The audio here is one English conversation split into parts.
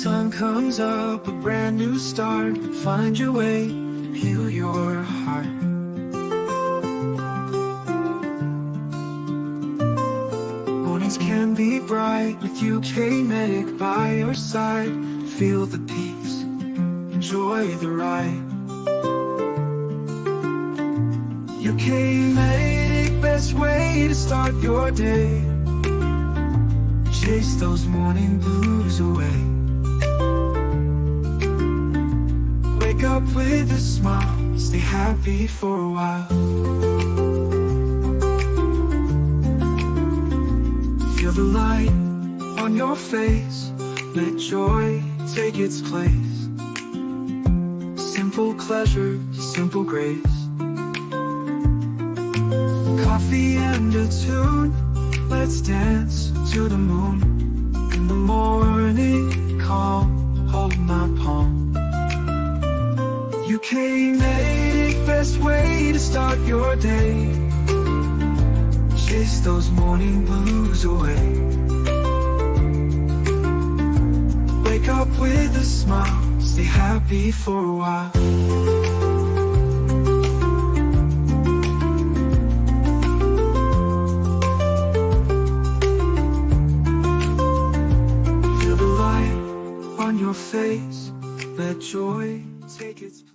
sun comes up, a brand new start. Find your way, heal your heart. Mornings can be bright with ukmedic by your side. Feel the peace, enjoy the ride. ukmedic, best way to start your day. Chase those morning blues away. Wake up with a smile, stay happy for a while. Feel the light on your face, let joy take its place. Simple pleasure, simple grace. Coffee and a tune, let's dance to the moon. In the morning, calm, hold my palm. ukmedic, best way to start your day. Chase those morning blues away. Wake up with a smile, stay happy for a while. On your face, let joy take its place.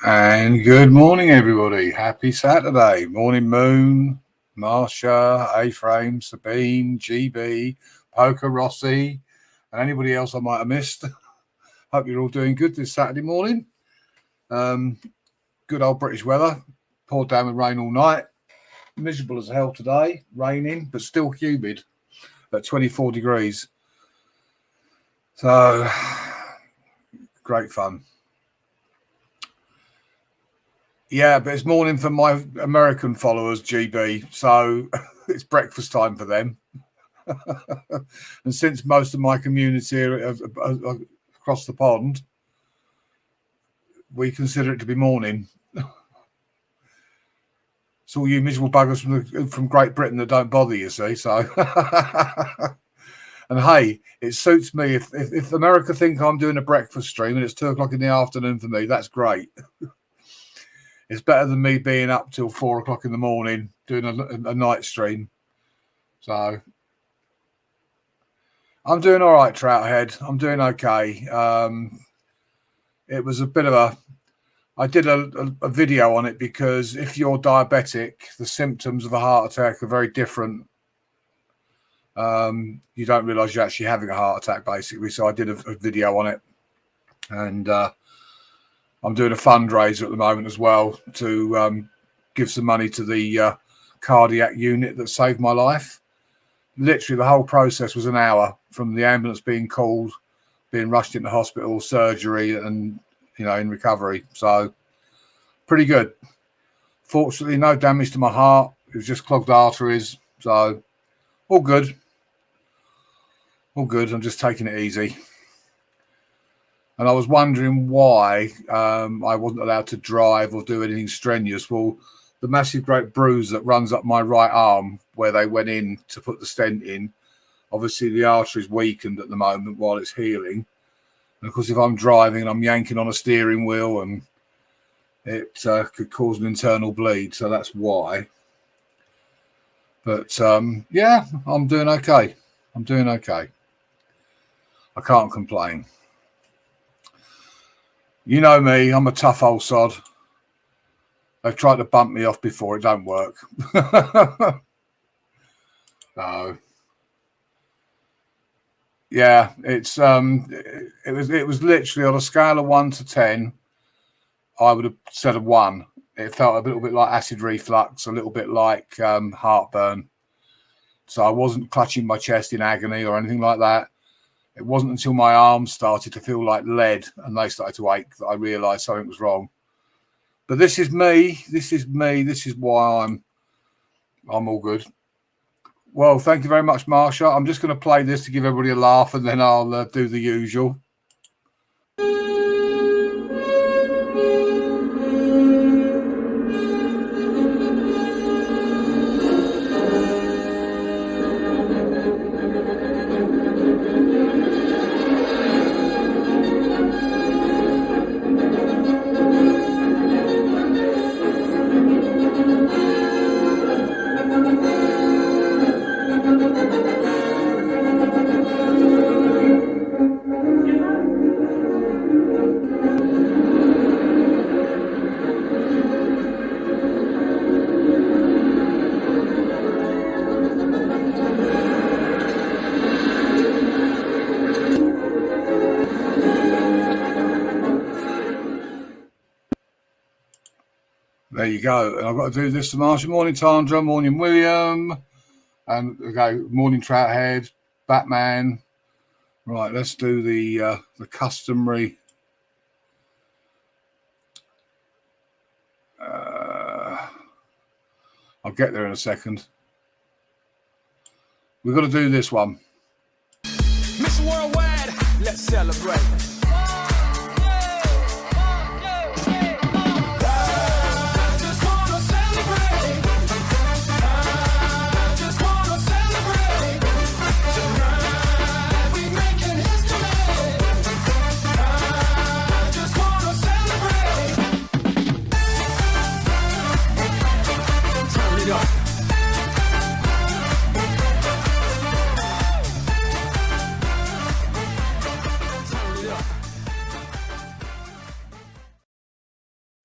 And good morning, everybody. Happy Saturday. Morning, Moon, Marsha, A-Frame, Sabine, GB, Poker, Rossi, and anybody else I might have missed. Hope you're all doing good this Saturday morning. Good old British weather. Poured down with rain all night. Miserable as hell today. Raining, but still humid at 24 degrees. So, great fun. Yeah, but it's morning for my American followers, GB. So it's breakfast time for them. And since most of my community are across the pond, we consider it to be morning. It's all you miserable buggers from Great Britain that don't bother, you see. So, and hey, it suits me. If America think I'm doing a breakfast stream and it's 2 o'clock in the afternoon for me, that's great. It's better than me being up till 4 o'clock in the morning doing a night stream. So I'm doing all right, Trouthead. I'm doing okay. It was a bit of I did a video on it because if you're diabetic, the symptoms of a heart attack are very different. You don't realise you're actually having a heart attack, basically. So I did a video on it, and I'm doing a fundraiser at the moment as well to give some money to the cardiac unit that saved my life. Literally, the whole process was an hour from the ambulance being called, being rushed into hospital, surgery, and in recovery. So pretty good. Fortunately, no damage to my heart. It was just clogged arteries. So all good. All good. I'm just taking it easy. And I was wondering why I wasn't allowed to drive or do anything strenuous. Well, the massive great bruise that runs up my right arm where they went in to put the stent in, obviously the artery's weakened at the moment while it's healing. And of course, if I'm driving and I'm yanking on a steering wheel, and it could cause an internal bleed. So that's why. But yeah, I'm doing okay. I'm doing okay. I can't complain. You know me, I'm a tough old sod. They've tried to bump me off before, it don't work. No. Yeah, it was literally on a scale of 1 to 10, I would have said a 1. It felt a little bit like acid reflux, a little bit like heartburn. So I wasn't clutching my chest in agony or anything like that. It wasn't until my arms started to feel like lead and they started to ache that I realised something was wrong. But this is me. This is me. This is why I'm all good. Well, thank you very much, Marsha. I'm just going to play this to give everybody a laugh, and then I'll do the usual. you go. And I've got to do this to Marshall. Morning, Tandra. Morning, William. And okay, morning, Trouthead. Batman. Right, let's do the customary. I'll get there in a second. We've got to do this one. Miss Worldwide, let's celebrate.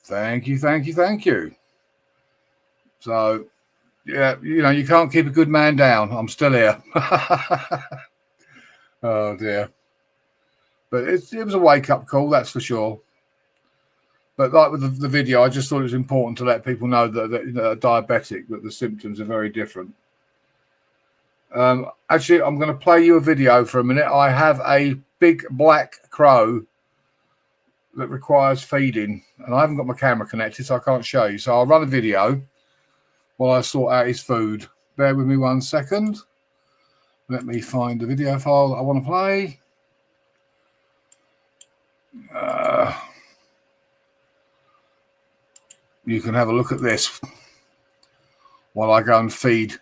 Thank you, thank you, thank you. So, yeah, you know, you can't keep a good man down. I'm still here. Oh, dear. But it was a wake-up call, that's for sure. But like with the video, I just thought it was important to let people know that you know, a diabetic, that the symptoms are very different. Actually, I'm going to play you a video for a minute. I have a big black crow that requires feeding, and I haven't got my camera connected, so I can't show you. So I'll run a video while I sort out his food. Bear with me 1 second. Let me find the video file that I want to play. You can have a look at this while I go and feed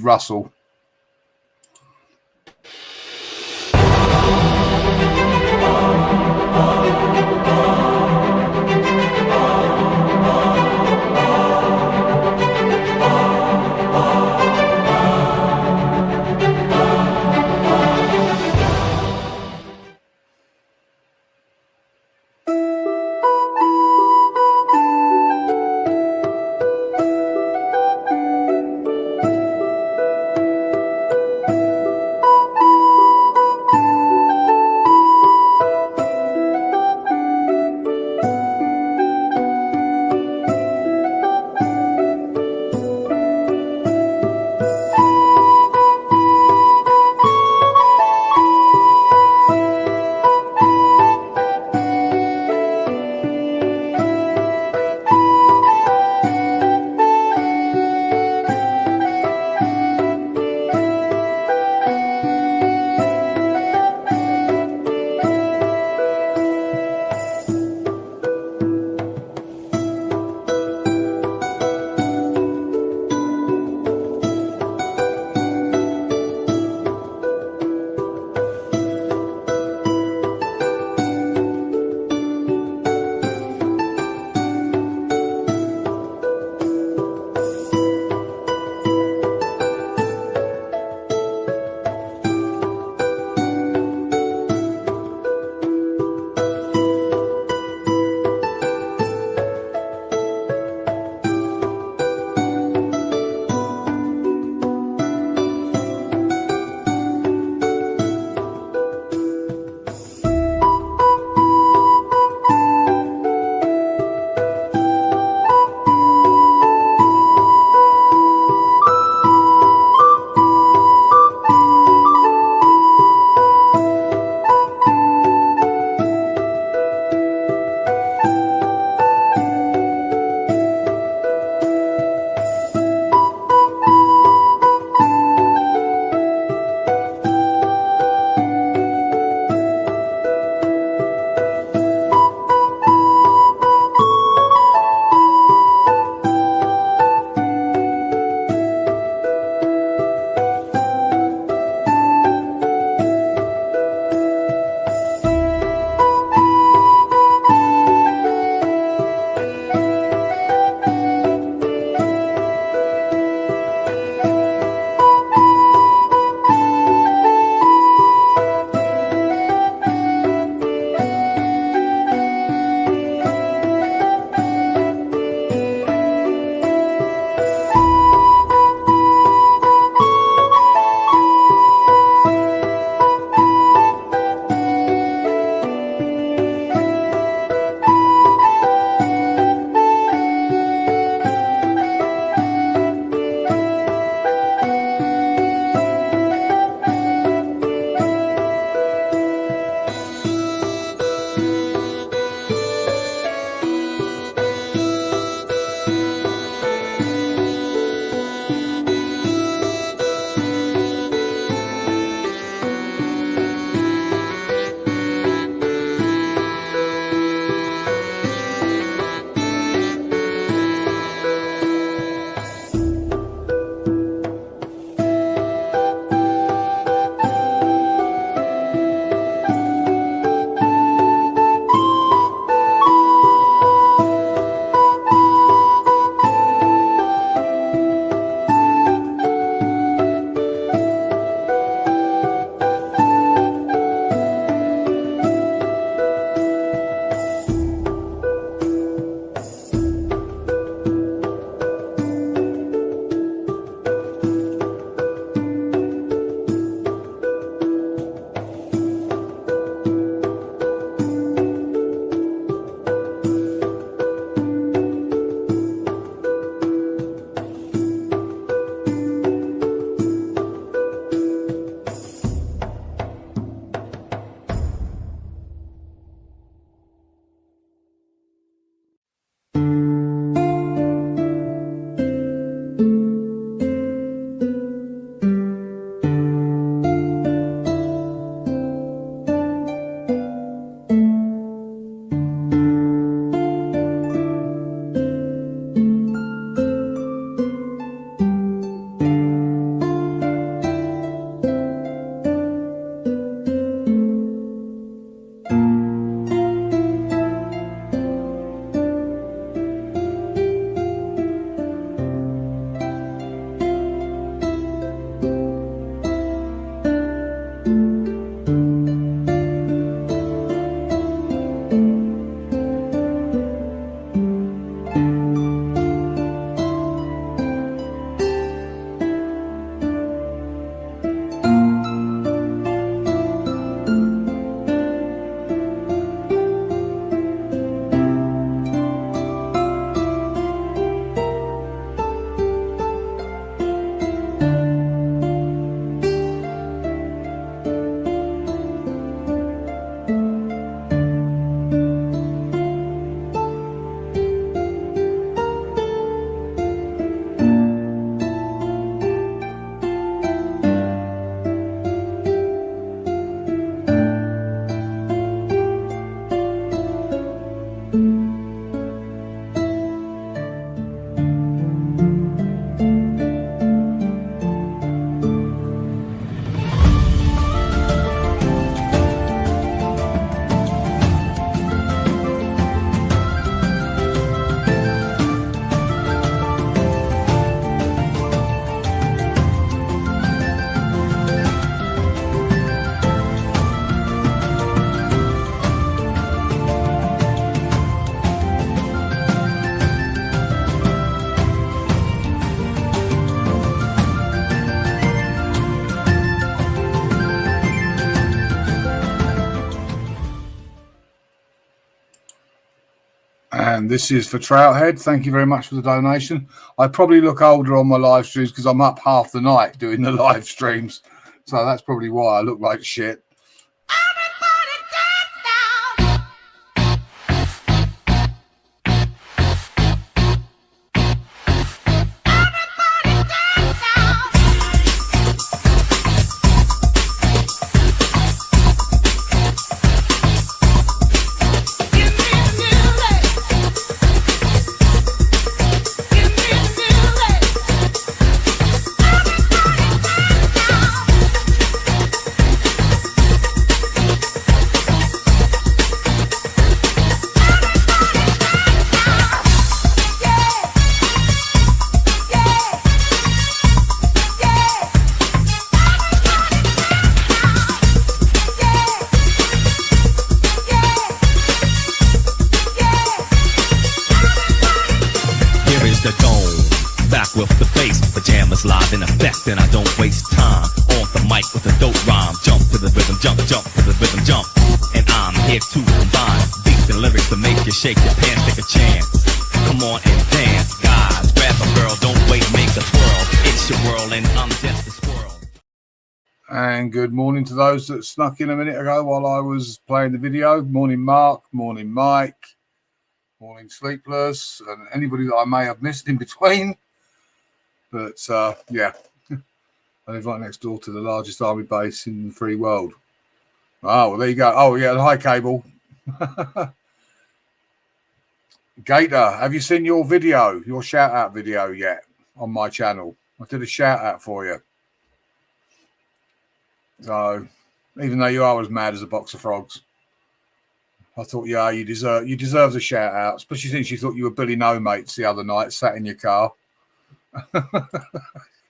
Russell. And this is for Trouthead. Thank you very much for the donation. I probably look older on my live streams because I'm up half the night doing the live streams. So that's probably why I look like shit. Live in effect, and I don't waste time on the mic with a dope rhyme. Jump to the rhythm, jump to the rhythm, jump. And I'm here to combine beats and lyrics to make you shake your pants, take a chance. Come on and dance, guys. Grab a girl, don't wait, make a twirl. It's your world, and I'm just a squirrel. And good morning to those that snuck in a minute ago while I was playing the video. Morning, Mark. Morning, Mike. Morning, Sleepless, and anybody that I may have missed in between. But, yeah, I live right next door to the largest army base in the free world. Oh, well, there you go. Oh, yeah, the high cable. Gator, have you seen your video, your shout-out video yet on my channel? I did a shout-out for you. So, even though you are as mad as a box of frogs, I thought, yeah, you deserve a shout-out, especially since you thought you were Billy No Mates the other night, sat in your car.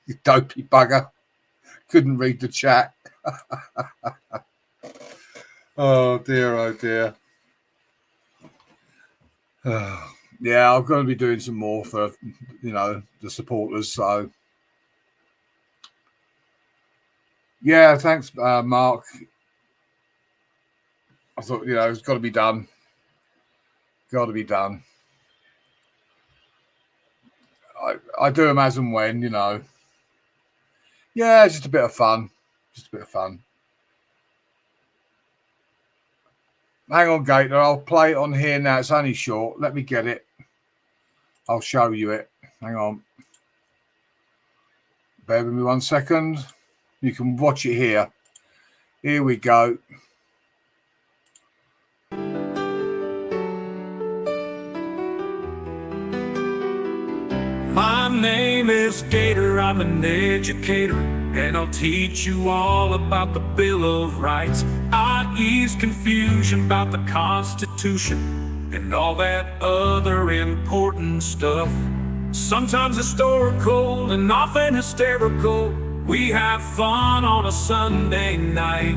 You dopey bugger. Couldn't read the chat. Oh dear, oh dear. Yeah, I'm going to be doing some more for, you know, the supporters. So, yeah, thanks, Mark. I thought, you know, it's got to be done. Got to be done. I do them as and when, you know. Yeah, it's just a bit of fun. Just a bit of fun. Hang on, Gator. I'll play it on here now. It's only short. Let me get it. I'll show you it. Hang on. Bear with me 1 second. You can watch it here. Here we go. My name is Gator, I'm an educator, and I'll teach you all about the Bill of Rights. I ease confusion about the Constitution and all that other important stuff. Sometimes historical and often hysterical. We have fun on a Sunday night.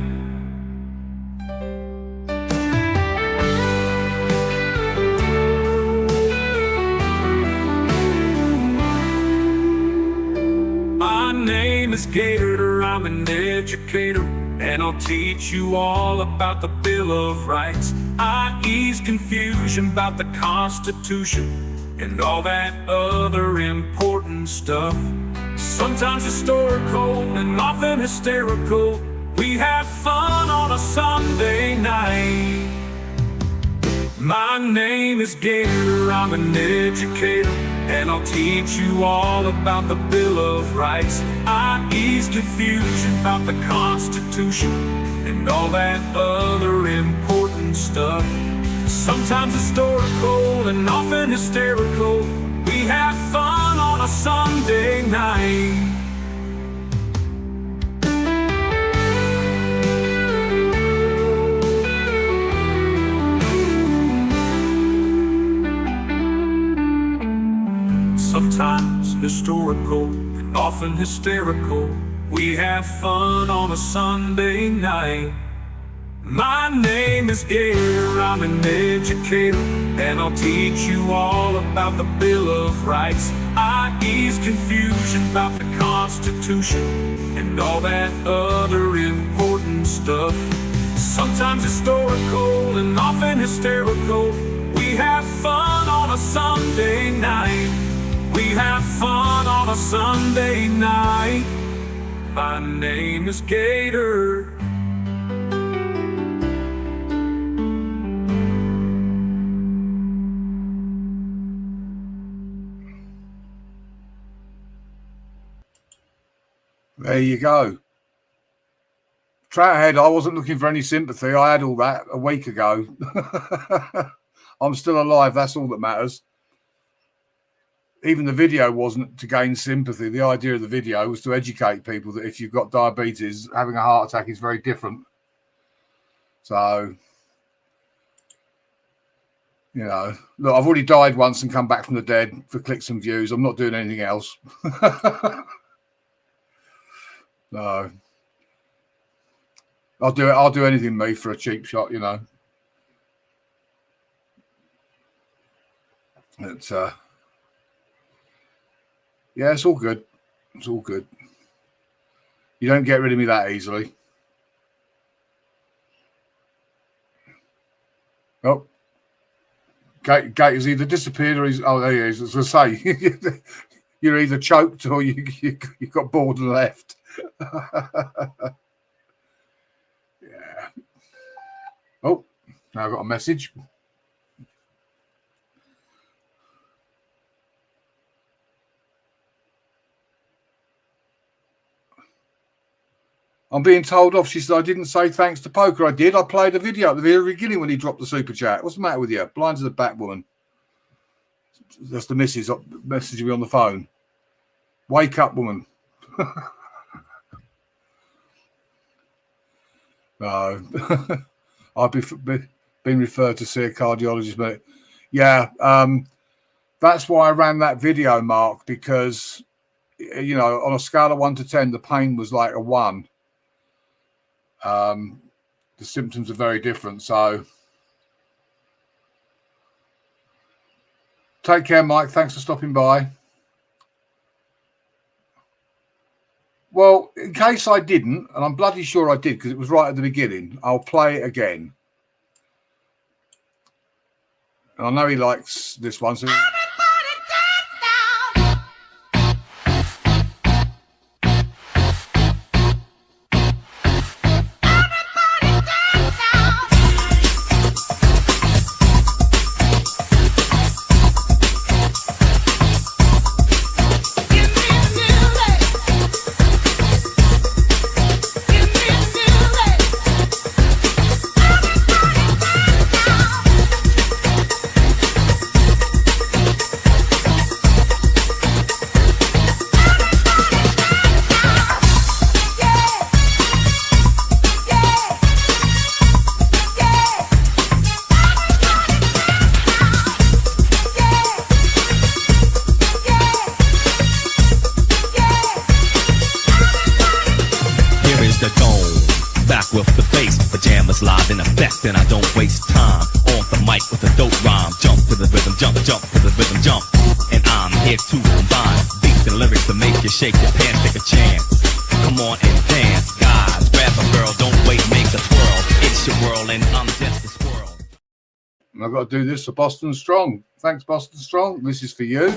Gator, I'm an educator, and I'll teach you all about the Bill of Rights. I ease confusion about the Constitution and all that other important stuff. Sometimes historical and often hysterical. We have fun on a Sunday night. My name is Gator, I'm an educator, and I'll teach you all about the Bill of Rights. I ease confusion about the Constitution and all that other important stuff. Sometimes historical and often hysterical. We have fun on a Sunday night. Sometimes historical and often hysterical. We have fun on a Sunday night. My name is Gator, I'm an educator, and I'll teach you all about the Bill of Rights. I ease confusion about the Constitution and all that other important stuff. Sometimes historical and often hysterical. We have fun on a Sunday night. We have fun on a Sunday night. My name is Gator. There you go. Trouthead, I wasn't looking for any sympathy. I had all that a week ago. I'm still alive. That's all that matters. Even the video wasn't to gain sympathy. The idea of the video was to educate people that if you've got diabetes, having a heart attack is very different. So, you know, look, I've already died once and come back from the dead for clicks and views. I'm not doing anything else. No. I'll do anything, me, for a cheap shot, you know. It's yeah, it's all good. It's all good. You don't get rid of me that easily. Oh, Gate has either disappeared or he's. Oh, there he is. As I say, you're either choked or you got bored and left. Yeah. Oh, now I've got a message. I'm being told off. She said, I didn't say thanks to Poker. I did. I played a video at the very beginning when he dropped the super chat. What's the matter with you? Blind as a bat, woman. That's the missus messaging me on the phone. Wake up, woman. No. I've been referred to see a cardiologist. But yeah, that's why I ran that video, Mark, because, you know, on a scale of 1 to 10, the pain was like a 1. The symptoms are very different. So take care, Mike. Thanks for stopping by. Well, in case I didn't, and I'm bloody sure I did because it was right at the beginning, I'll play it again. And I know he likes this one. So live in effect, and I don't waste time on the mic with a dope rhyme. Jump to the rhythm, jump to the rhythm, jump. And I'm here to combine beats and lyrics to make you shake your pants, take a chance. Come on and dance, guys. Grab a girl, don't wait, make a twirl. It's your world, and I'm just a squirrel. I've got to do this for Boston Strong. Thanks, Boston Strong. This is for you.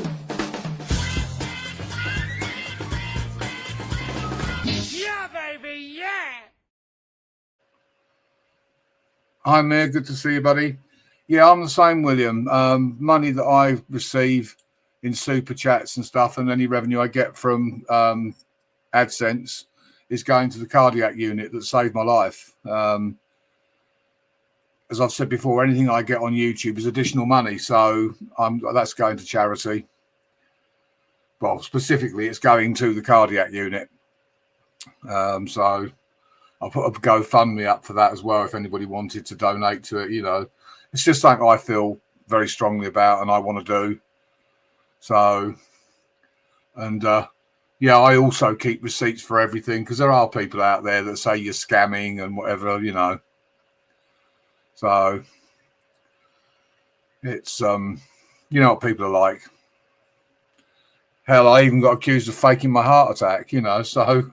Yeah, baby, yeah. Hi, Mir. Good to see you, buddy. Yeah, I'm the same, William. Money that I receive in super chats and stuff, and any revenue I get from AdSense is going to the cardiac unit that saved my life. As I've said before, anything I get on YouTube is additional money, so that's going to charity. Well, specifically, it's going to the cardiac unit. So I'll put a GoFundMe up for that as well if anybody wanted to donate to it. You know, it's just something I feel very strongly about and I want to do. So, and yeah, I also keep receipts for everything because there are people out there that say you're scamming and whatever, you know. So it's, you know what people are like. Hell, I even got accused of faking my heart attack, you know, so.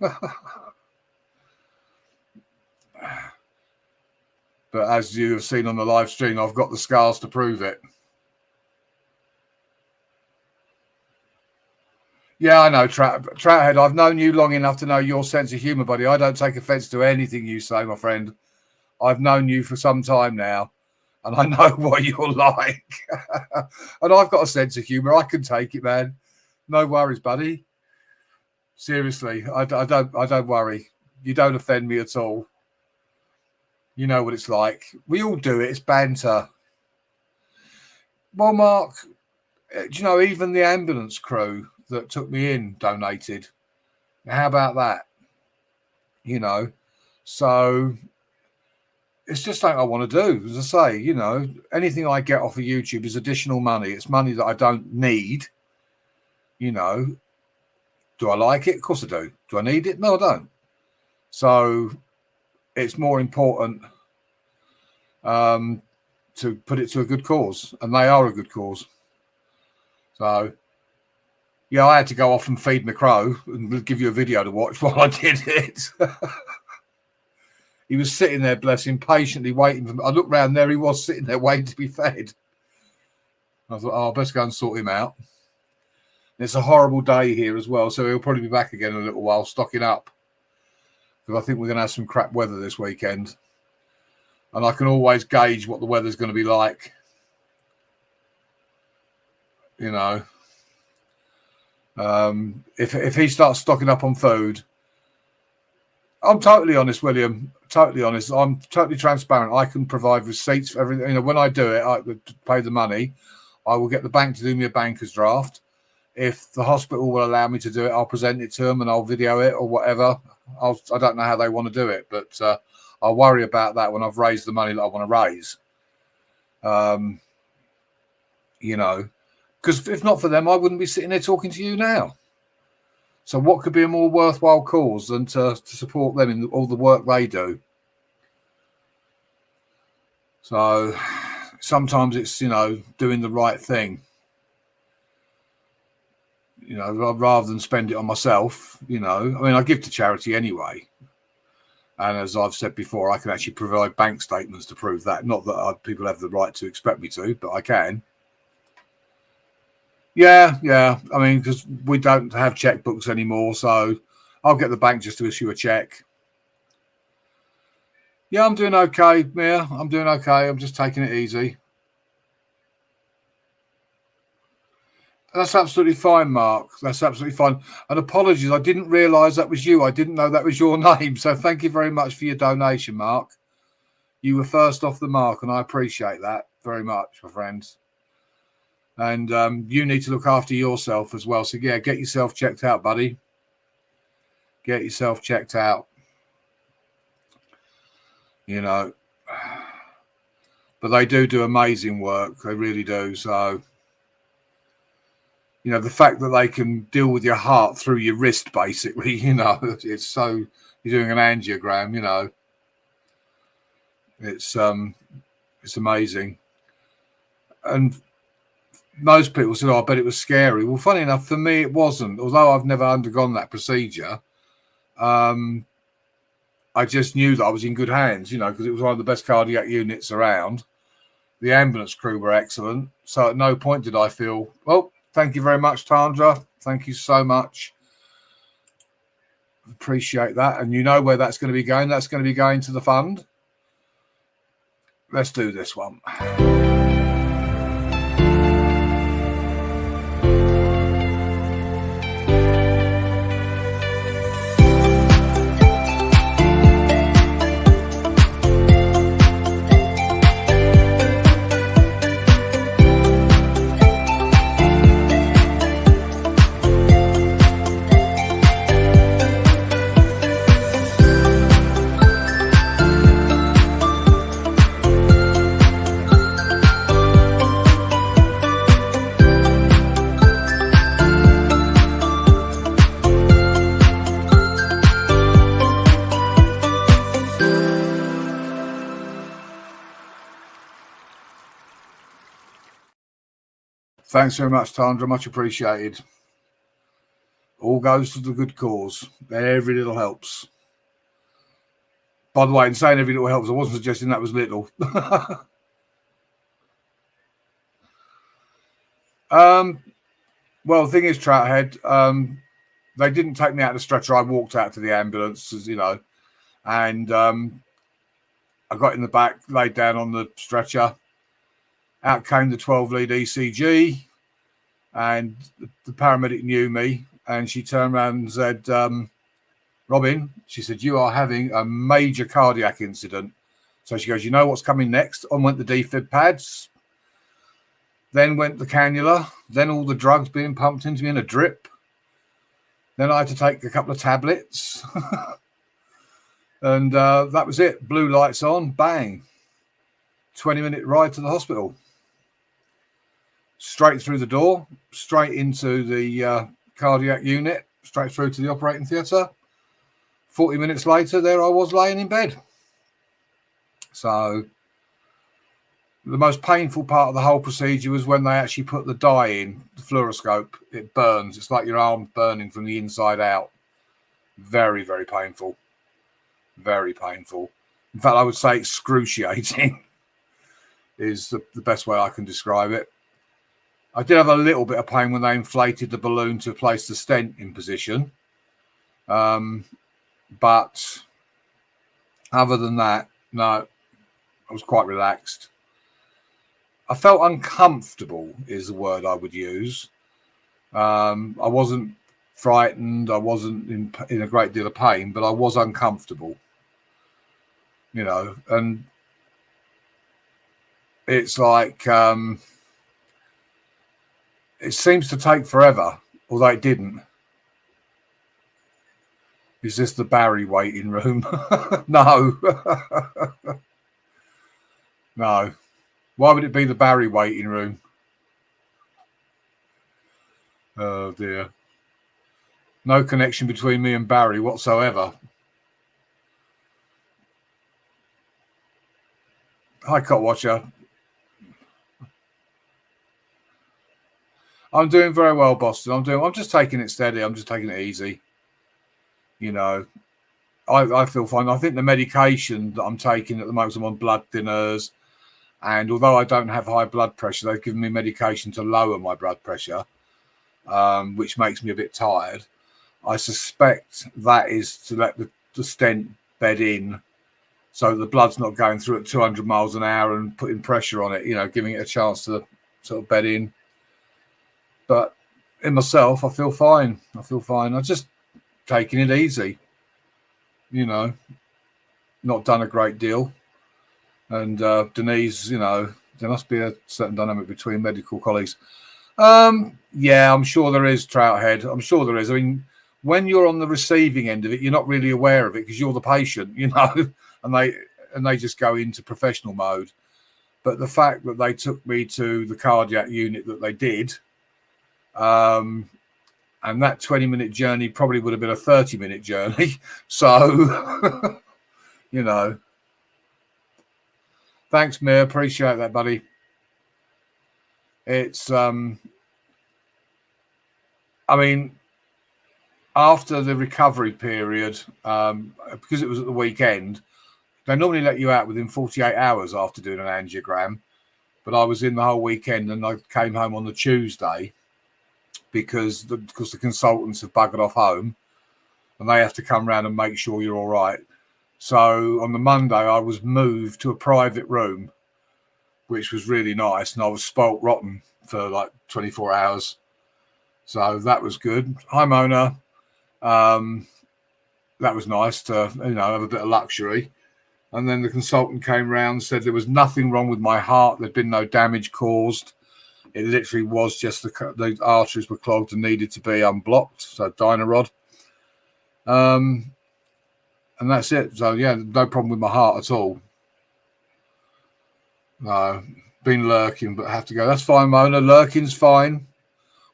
But as you have seen on the live stream, I've got the scars to prove it. Yeah, I know, Trouthead. I've known you long enough to know your sense of humour, buddy. I don't take offence to anything you say, my friend. I've known you for some time now, and I know what you're like. And I've got a sense of humour. I can take it, man. No worries, buddy. Seriously, I don't worry. You don't offend me at all. You know what it's like. We all do it. It's banter. Well, Mark, do you know even the ambulance crew that took me in donated? How about that? You know, so it's just something I want to do. As I say, you know, anything I get off of YouTube is additional money. It's money that I don't need. You know, do I like it? Of course I do. Do I need it? No, I don't. So it's more important to put it to a good cause, and they are a good cause. So, yeah, I had to go off and feed my crow and give you a video to watch while I did it. He was sitting there, bless him, patiently waiting for me. I looked round there, he was sitting there waiting to be fed. I thought, oh, I best go and sort him out. It's a horrible day here as well, so he'll probably be back again in a little while, stocking up. Because I think we're going to have some crap weather this weekend. And I can always gauge what the weather's going to be like. You know. If he starts stocking up on food, I'm totally honest, William. Totally honest. I'm totally transparent. I can provide receipts for everything. You know, when I do it, I pay the money. I will get the bank to do me a banker's draft. If the hospital will allow me to do it, I'll present it to them and I'll video it or whatever. I don't know how they want to do it, but I'll worry about that when I've raised the money that I want to raise. You know, because if not for them, I wouldn't be sitting there talking to you now. So what could be a more worthwhile cause than to support them in all the work they do? So sometimes it's, you know, doing the right thing. You know, rather than spend it on myself, you know. I mean, I give to charity anyway. And as I've said before, I can actually provide bank statements to prove that. Not that people have the right to expect me to, but I can. Yeah. I mean, because we don't have checkbooks anymore, so I'll get the bank just to issue a check. Yeah, I'm doing okay, Mia. I'm doing okay. I'm just taking it easy. That's absolutely fine, Mark. That's absolutely fine. And apologies, I didn't realise that was you. I didn't know that was your name. So thank you very much for your donation, Mark. You were first off the mark, and I appreciate that very much, my friends. And you need to look after yourself as well. So, yeah, get yourself checked out, buddy. Get yourself checked out. You know. But they do amazing work. They really do. So, you know, the fact that they can deal with your heart through your wrist, basically, you know, it's so, you're doing an angiogram, you know. It's amazing. And most people said, oh, I bet it was scary. Well, funny enough, for me, it wasn't. Although I've never undergone that procedure, I just knew that I was in good hands, you know, because it was one of the best cardiac units around. The ambulance crew were excellent. So at no point did I feel, well, thank you very much, Tandra. Thank you so much. Appreciate that. And you know where that's going to be going. That's going to be going to the fund. Let's do this one. Thanks very much, Tandra. Much appreciated. All goes to the good cause. Every little helps. By the way, in saying every little helps, I wasn't suggesting that was little. Well, the thing is, Trouthead, they didn't take me out of the stretcher. I walked out to the ambulance, you know, and I got in the back, laid down on the stretcher. Out came the 12-lead ECG, and the paramedic knew me, and she turned around and said, Robin, she said, you are having a major cardiac incident. So she goes, you know what's coming next? On went the defib pads, then went the cannula, then all the drugs being pumped into me in a drip. Then I had to take a couple of tablets. And that was it. Blue lights on, bang. 20-minute ride to the hospital. Straight through the door, straight into the cardiac unit, straight through to the operating theatre. 40 minutes later, there I was laying in bed. So the most painful part of the whole procedure was when they actually put the dye in, the fluoroscope. It burns. It's like your arm burning from the inside out. Very, very painful. Very painful. In fact, I would say excruciating is the best way I can describe it. I did have a little bit of pain when they inflated the balloon to place the stent in position. But other than that, no, I was quite relaxed. I felt uncomfortable is the word I would use. I wasn't frightened. I wasn't in a great deal of pain, but I was uncomfortable. You know, and it's like it seems to take forever, although it didn't. Is this the Barry waiting room? No. No. Why would it be the Barry waiting room? Oh, dear. No connection between me and Barry whatsoever. Hi, Cot Watcher. I'm doing very well, Boston. I'm just taking it steady. I'm just taking it easy. You know, I feel fine. I think the medication that I'm taking at the moment, I'm on blood thinners. And although I don't have high blood pressure, they've given me medication to lower my blood pressure, which makes me a bit tired. I suspect that is to let the stent bed in so the blood's not going through at 200 miles an hour and putting pressure on it, you know, giving it a chance to sort of bed in. But in myself, I feel fine. I feel fine. I'm just taking it easy, you know, not done a great deal. And Denise, you know, there must be a certain dynamic between medical colleagues. Yeah, I'm sure there is, Trouthead. I'm sure there is. I mean, when you're on the receiving end of it, you're not really aware of it because you're the patient, you know, and they just go into professional mode. But the fact that they took me to the cardiac unit that they did, and that 20-minute journey probably would have been a 30-minute journey. So, you know, thanks, Mir. Appreciate that, buddy. It's, I mean, after the recovery period, because it was at the weekend, they normally let you out within 48 hours after doing an angiogram. But I was in the whole weekend and I came home on the Tuesday because the consultants have buggered off home and they have to come round and make sure you're all right. So on the Monday, I was moved to a private room, which was really nice. And I was spoilt rotten for like 24 hours. So that was good. Hi, Mona. That was nice to, you know, have a bit of luxury. And then the consultant came round and said there was nothing wrong with my heart. There'd been no damage caused. It literally was just the arteries were clogged and needed to be unblocked. So Dynarod. And that's it. So, yeah, no problem with my heart at all. No, been lurking, but have to go. That's fine, Mona. Lurking's fine.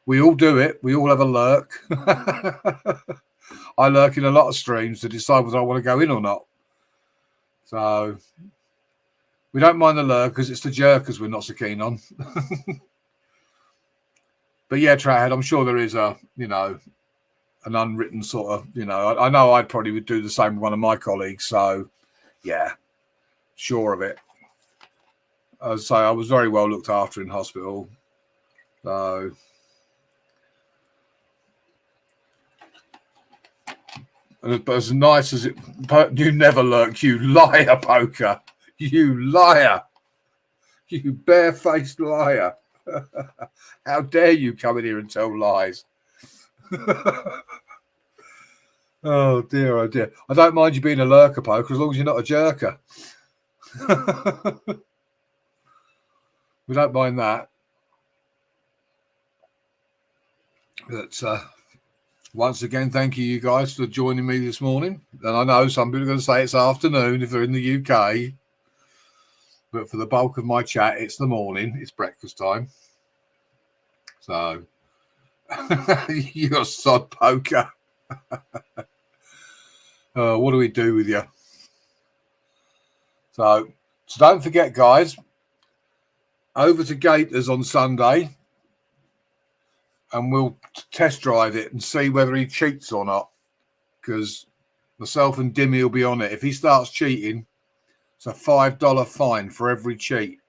We all do it. We all have a lurk. I lurk in a lot of streams to decide whether I want to go in or not. So we don't mind the lurk because it's the jerkers we're not so keen on. But yeah, Trouthead, I'm sure there is a, you know, an unwritten sort of, you know, I know I probably would do the same with one of my colleagues. So yeah, sure of it. So I was very well looked after in hospital. So But as nice as it, you never lurk, you liar, Poker. You liar. You barefaced liar. How dare you come in here and tell lies? Oh dear, oh dear. I don't mind you being a lurker, Poker, as long as you're not a jerker. We don't mind that. But once again, thank you guys for joining me this morning. And I know some people are going to say it's afternoon if they're in the UK. But for the bulk of my chat, it's the morning. It's breakfast time. So, you're sod, Poker. What do we do with you? So don't forget, guys, over to Gators on Sunday, and we'll test drive it and see whether he cheats or not. Because myself and Dimmy will be on it. If he starts cheating, it's a $5 fine for every cheat.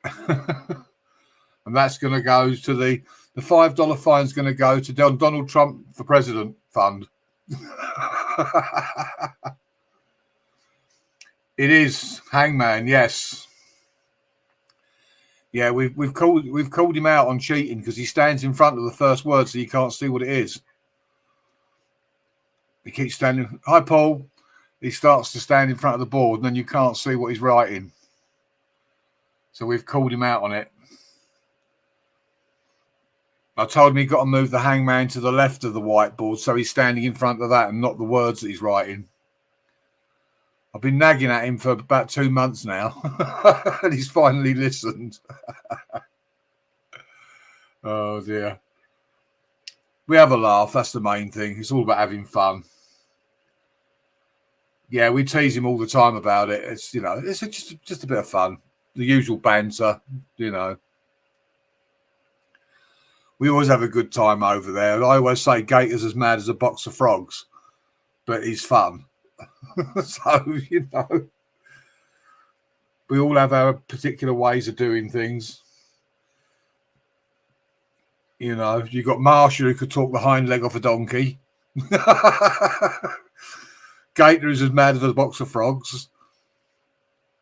And that's going to go to the $5 fine is going to go to Donald Trump for President Fund. It is Hangman, yes. Yeah, we've called him out on cheating because he stands in front of the first word so you can't see what it is. He keeps standing. Hi, Paul. He starts to stand in front of the board and then you can't see what he's writing. So we've called him out on it. I told him he got to move the hangman to the left of the whiteboard so he's standing in front of that and not the words that he's writing. I've been nagging at him for about 2 months now and he's finally listened. Oh dear. We have a laugh, that's the main thing. It's all about having fun. Yeah, we tease him all the time about it. It's, you know, it's just a bit of fun. The usual banter, you know. We always have a good time over there. I always say Gator's as mad as a box of frogs, but he's fun. So, you know, we all have our particular ways of doing things. You know, you've got Marshall who could talk the hind leg off a donkey. Gator is as mad as a box of frogs.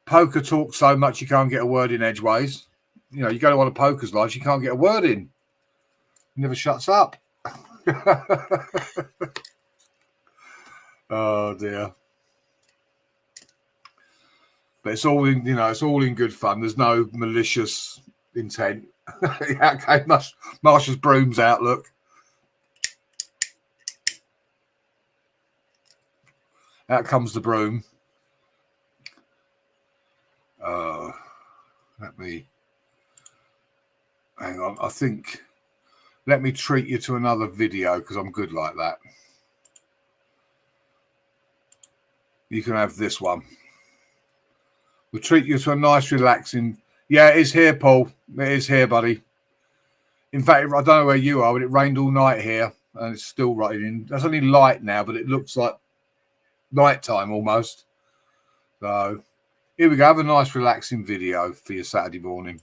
Poker talks so much you can't get a word in edgeways. You know, you go to one of Poker's lives, you can't get a word in. He never shuts up. Oh dear. But it's all in, you know, it's all in good fun. There's no malicious intent. Okay, Marshall's broom's out, look. Out comes the broom. Let me hang on. I think let me treat you to another video because I'm good like that. You can have this one. We'll treat you to a nice, relaxing. Yeah, it is here, Paul. It is here, buddy. In fact, I don't know where you are, but it rained all night here, and it's still raining. That's only light now, but it looks like nighttime almost. So here we go. Have a nice, relaxing video for your Saturday morning.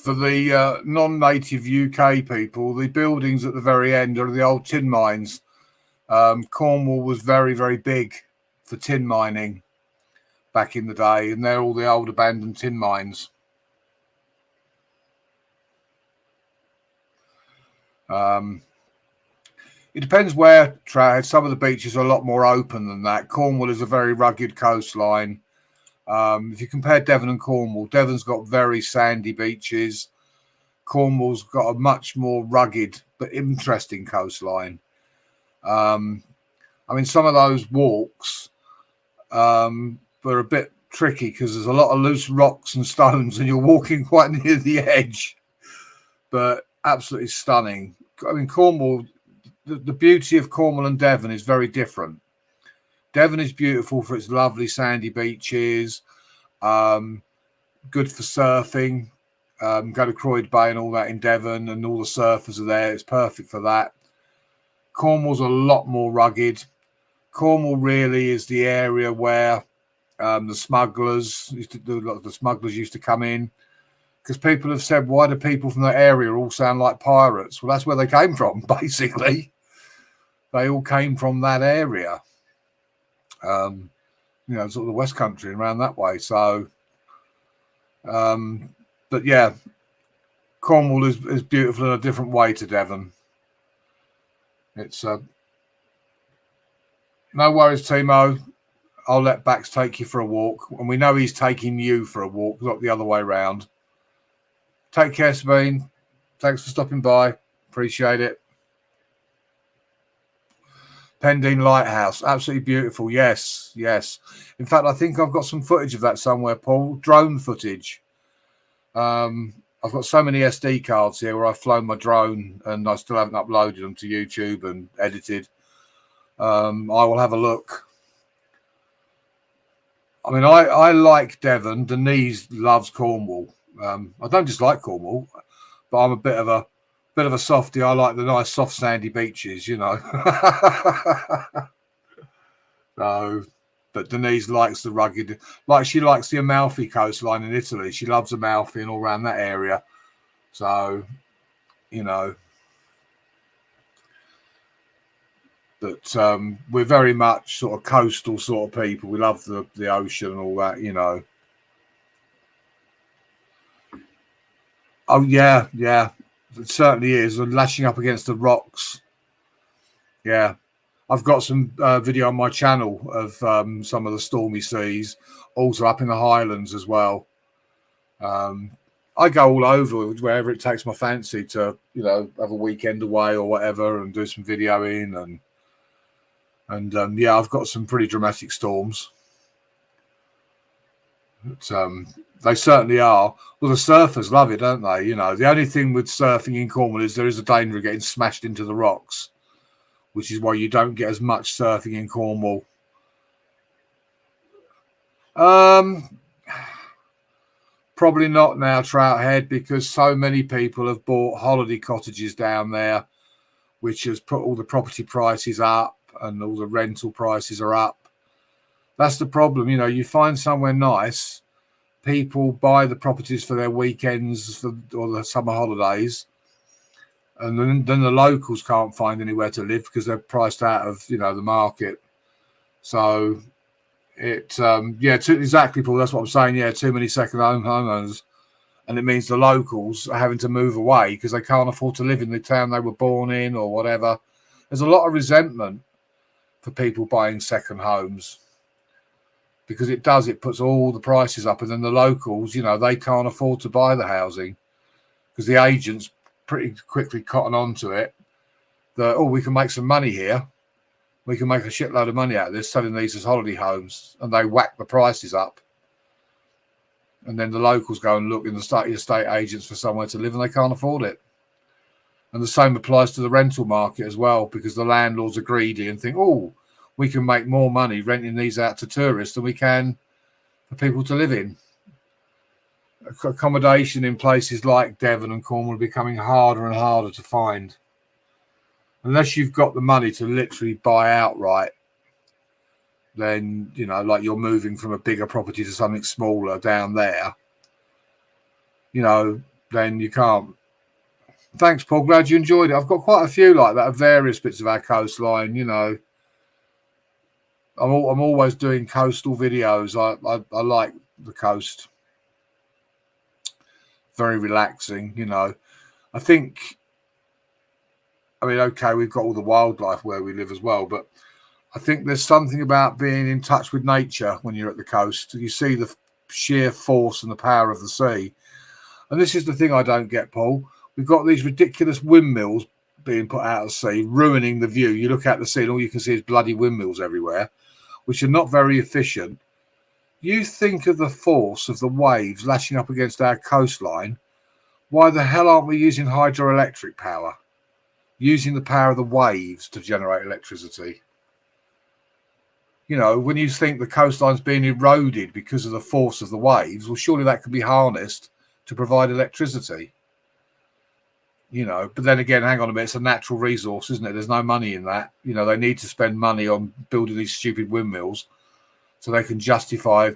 For the non-native UK people, the buildings at the very end are the old tin mines. Cornwall was very, very big for tin mining back in the day, and they're all the old abandoned tin mines. It depends where. Some of the beaches are a lot more open than that. Cornwall is a very rugged coastline. If you compare Devon and Cornwall, Devon's got very sandy beaches. Cornwall's got a much more rugged but interesting coastline. I mean, some of those walks were a bit tricky because there's a lot of loose rocks and stones and you're walking quite near the edge, but absolutely stunning. I mean, Cornwall, the beauty of Cornwall and Devon is very different. Devon is beautiful for its lovely sandy beaches, good for surfing. Go to Croyd Bay and all that in Devon, and all the surfers are there. It's perfect for that. Cornwall's a lot more rugged. Cornwall really is the area where the smugglers used to come in, because people have said, why do people from that area all sound like pirates? Well, that's where they came from, basically. They all came from that area, sort of the West Country and around that way. So, but yeah, Cornwall is beautiful in a different way to Devon. It's no worries, Timo. I'll let Bax take you for a walk, and we know he's taking you for a walk, not the other way around. Take care, Sabine. Thanks for stopping by. Appreciate it. Pendine Lighthouse, absolutely beautiful. Yes, yes. In fact, I think I've got some footage of that somewhere, Paul. Drone footage. I've got so many SD cards here where I've flown my drone, and I still haven't uploaded them to YouTube and edited. I will have a look. I mean, I like Devon. Denise loves Cornwall. I don't dislike Cornwall, but I'm a bit of a softie. I like the nice soft sandy beaches, you know. So, but Denise likes the rugged, like she likes the Amalfi coastline in Italy. She loves Amalfi and all around that area. So, you know, but we're very much sort of coastal sort of people. We love the ocean and all that, you know. Oh yeah, yeah, it certainly is. And lashing up against the rocks. Yeah, I've got some video on my channel of some of the stormy seas, also up in the Highlands as well. I go all over wherever it takes my fancy to, you know, have a weekend away or whatever, and do some videoing and yeah, I've got some pretty dramatic storms. But, they certainly are. Well, the surfers love it, don't they? You know, the only thing with surfing in Cornwall is there is a danger of getting smashed into the rocks, which is why you don't get as much surfing in Cornwall. Probably not now, Trouthead, because so many people have bought holiday cottages down there, which has put all the property prices up and all the rental prices are up. That's the problem. You know, you find somewhere nice, people buy the properties for their weekends or the summer holidays, and then the locals can't find anywhere to live because they're priced out of, you know, the market. So it exactly, Paul, that's what I'm saying. Yeah, too many second homeowners, and it means the locals are having to move away because they can't afford to live in the town they were born in or whatever. There's a lot of resentment for people buying second homes, because it puts all the prices up, and then the locals, you know, they can't afford to buy the housing because the agents pretty quickly cotton on to it that, oh, we can make some money here. We can make a shitload of money out of this selling these as holiday homes, and they whack the prices up. And then the locals go and look in the estate agents for somewhere to live, and they can't afford it. And the same applies to the rental market as well, because the landlords are greedy and think, oh, we can make more money renting these out to tourists than we can for people to live in. Accommodation in places like Devon and Cornwall are becoming harder and harder to find. Unless you've got the money to literally buy outright, then, you know, like you're moving from a bigger property to something smaller down there. You know, then you can't. Thanks, Paul. Glad you enjoyed it. I've got quite a few like that of various bits of our coastline. You know, I'm always doing coastal videos. I like the coast. Very relaxing. You know, I think. I mean, okay, we've got all the wildlife where we live as well, but I think there's something about being in touch with nature when you're at the coast. You see the sheer force and the power of the sea. And this is the thing I don't get, Paul. We've got these ridiculous windmills being put out at sea, ruining the view. You look out the sea and all you can see is bloody windmills everywhere, which are not very efficient. You think of the force of the waves lashing up against our coastline. Why the hell aren't we using hydroelectric power? Using the power of the waves to generate electricity. You know, when you think the coastline's being eroded because of the force of the waves, well, surely that could be harnessed to provide electricity. You know, but then again, hang on a minute, it's a natural resource, isn't it? There's no money in that. You know, they need to spend money on building these stupid windmills so they can justify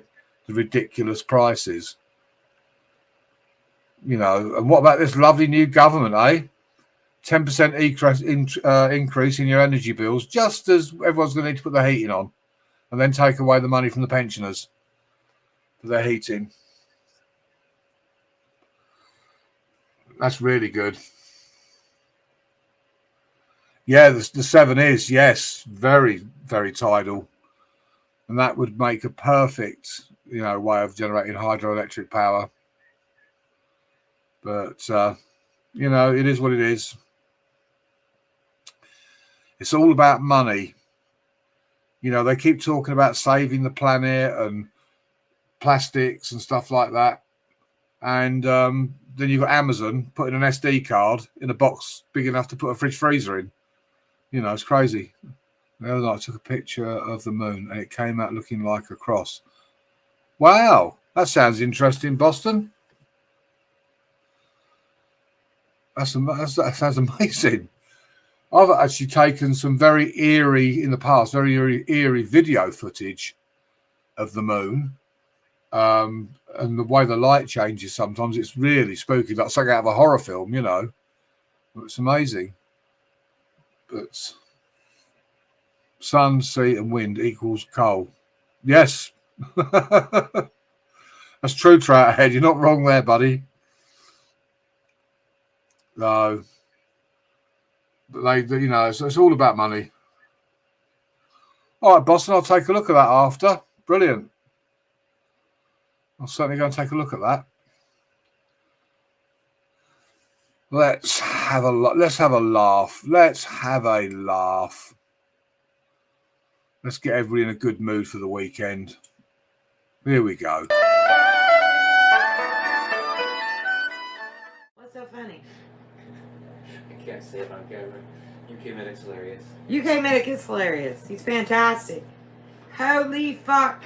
the ridiculous prices. You know, and what about this lovely new government, eh? 10% increase in your energy bills, just as everyone's going to need to put their heating on, and then take away the money from the pensioners for their heating. That's really good. Yeah, the Severn is, yes, very, very tidal. And that would make a perfect, you know, way of generating hydroelectric power. But, you know, it is what it is. It's all about money. You know, they keep talking about saving the planet and plastics and stuff like that. And then you've got Amazon putting an SD card in a box big enough to put a fridge freezer in. You know, it's crazy. The other night I took a picture of the moon and it came out looking like a cross. Wow, that sounds interesting, Boston. That sounds amazing. I've actually taken some very eerie, in the past, very eerie video footage of the moon. And the way the light changes sometimes, it's really spooky, like something out of a horror film, you know. It's amazing. But sun, sea, and wind equals coal. Yes. That's true, Trouterhead. You're not wrong there, buddy. No. But they, you know, it's all about money. All right, Boston, I'll take a look at that after. Brilliant. I'll certainly go and take a look at that. Let's have a laugh. Let's have a laugh. Let's get everybody in a good mood for the weekend. Here we go. What's so funny? I can't say it on camera. Ukmedic's hilarious. Ukmedic is hilarious. He's fantastic. Holy fuck.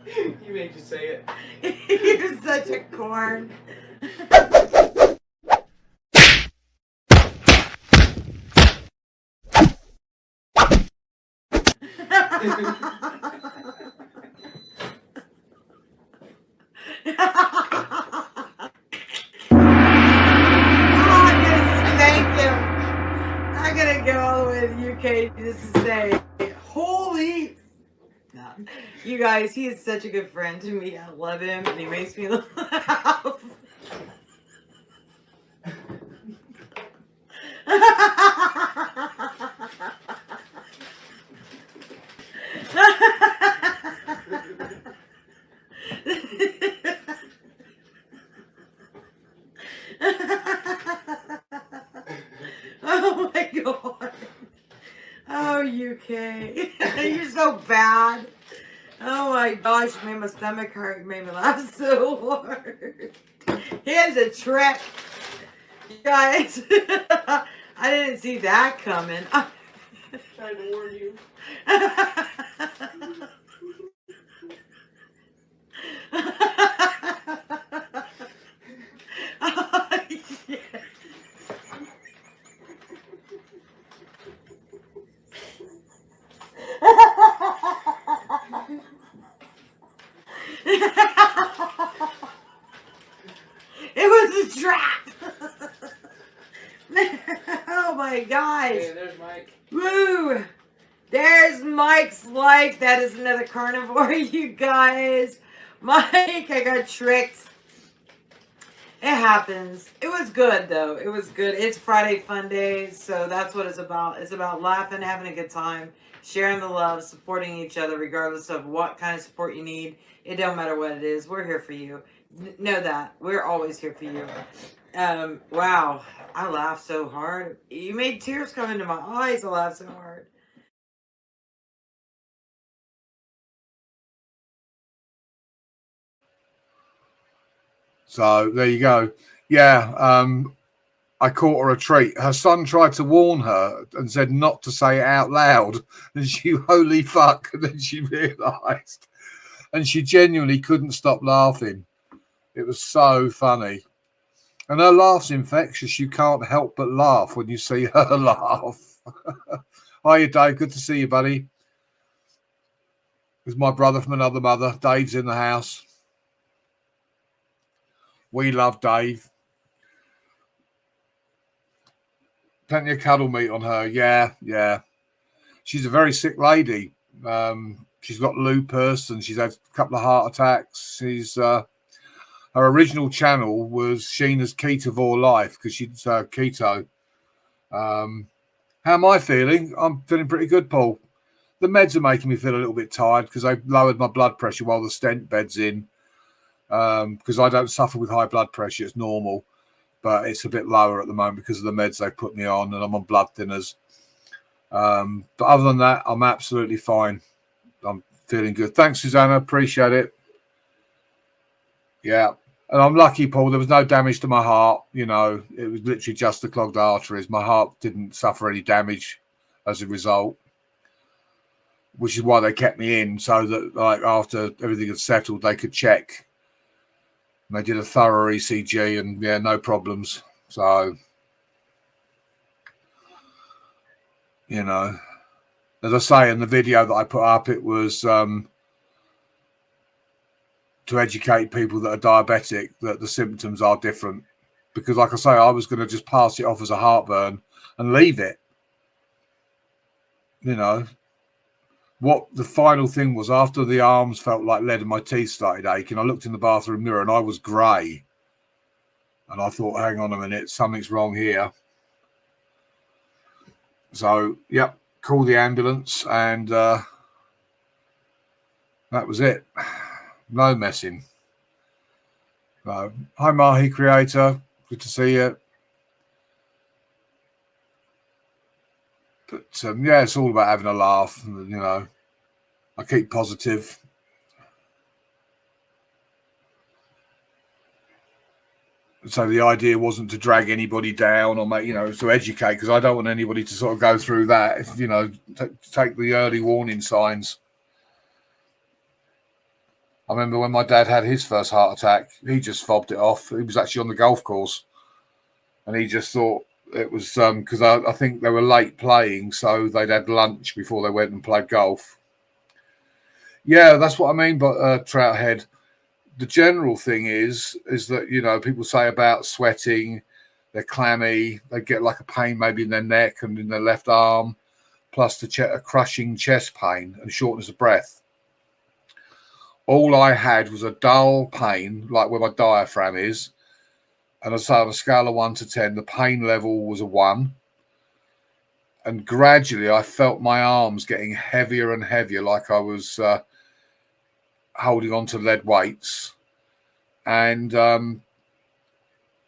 He made you say it. You're such a corn. I'm gonna go all the way to the UK just to say, holy. No. You guys, he is such a good friend to me. I love him, and he makes me laugh. Oh my god. Oh, UK. You're so bad. Oh my gosh, it made my stomach hurt. It made me laugh so hard. Here's a trick. You guys, I didn't see that coming. Trying to warn you. Oh, yeah. Oh my gosh. Hey, there's Mike. Woo! There's Mike's life. That is another carnivore, you guys. Mike, I got tricked. It happens. It was good, though. It was good. It's Friday Fun Day, so that's what it's about. It's about laughing, having a good time, sharing the love, supporting each other, regardless of what kind of support you need. It don't matter what it is. We're here for you. Know that. We're always here for you. Wow. I laughed so hard. You made tears come into my eyes. I laughed so hard. So there you go. Yeah, I caught her a treat. Her son tried to warn her and said not to say it out loud. And she, holy fuck, and then she realised. And she genuinely couldn't stop laughing. It was so funny. And her laugh's infectious. You can't help but laugh when you see her laugh. Hiya, Dave. Good to see you, buddy. It's my brother from another mother. Dave's in the house. We love Dave. Plenty of cuddle meat on her. Yeah. She's a very sick lady. She's got lupus and she's had a couple of heart attacks. She's her original channel was Sheena's Ketovore Life because she's keto. How am I feeling? I'm feeling pretty good, Paul. The meds are making me feel a little bit tired because they've lowered my blood pressure while the stent bed's in. Because I don't suffer with high blood pressure. It's normal, but it's a bit lower at the moment because of the meds they put me on and I'm on blood thinners. But other than that, I'm absolutely fine. I'm feeling good. Thanks, Susanna. Appreciate it. Yeah. And I'm lucky, Paul. There was no damage to my heart. You know, it was literally just the clogged arteries. My heart didn't suffer any damage as a result, which is why they kept me in so that, like, after everything had settled, they could check. And they did a thorough ECG and, yeah, no problems. So, you know, as I say in the video that I put up, it was to educate people that are diabetic that the symptoms are different. Because, like I say, I was going to just pass it off as a heartburn and leave it. You know, what the final thing was after the arms felt like lead and my teeth started aching, I looked in the bathroom mirror and I was grey. And I thought, hang on a minute, something's wrong here. So, yep, call the ambulance and that was it. No messing. Hi, Mahi Creator. Good to see you. But, yeah, it's all about having a laugh. You know, I keep positive. So the idea wasn't to drag anybody down or make, you know, to educate, because I don't want anybody to sort of go through that. If, you know, take the early warning signs. I remember when my dad had his first heart attack, he just fobbed it off. He was actually on the golf course and he just thought it was because I think they were late playing, so they'd had lunch before they went and played golf. Yeah, that's what I mean by Trouthead. The general thing is that, you know, people say about sweating, they're clammy, they get like a pain maybe in their neck and in their left arm, plus a crushing chest pain and shortness of breath. All I had was a dull pain, like where my diaphragm is. And as I say, on a scale of 1 to 10, the pain level was a 1. And gradually I felt my arms getting heavier and heavier, like I was holding on to lead weights. And then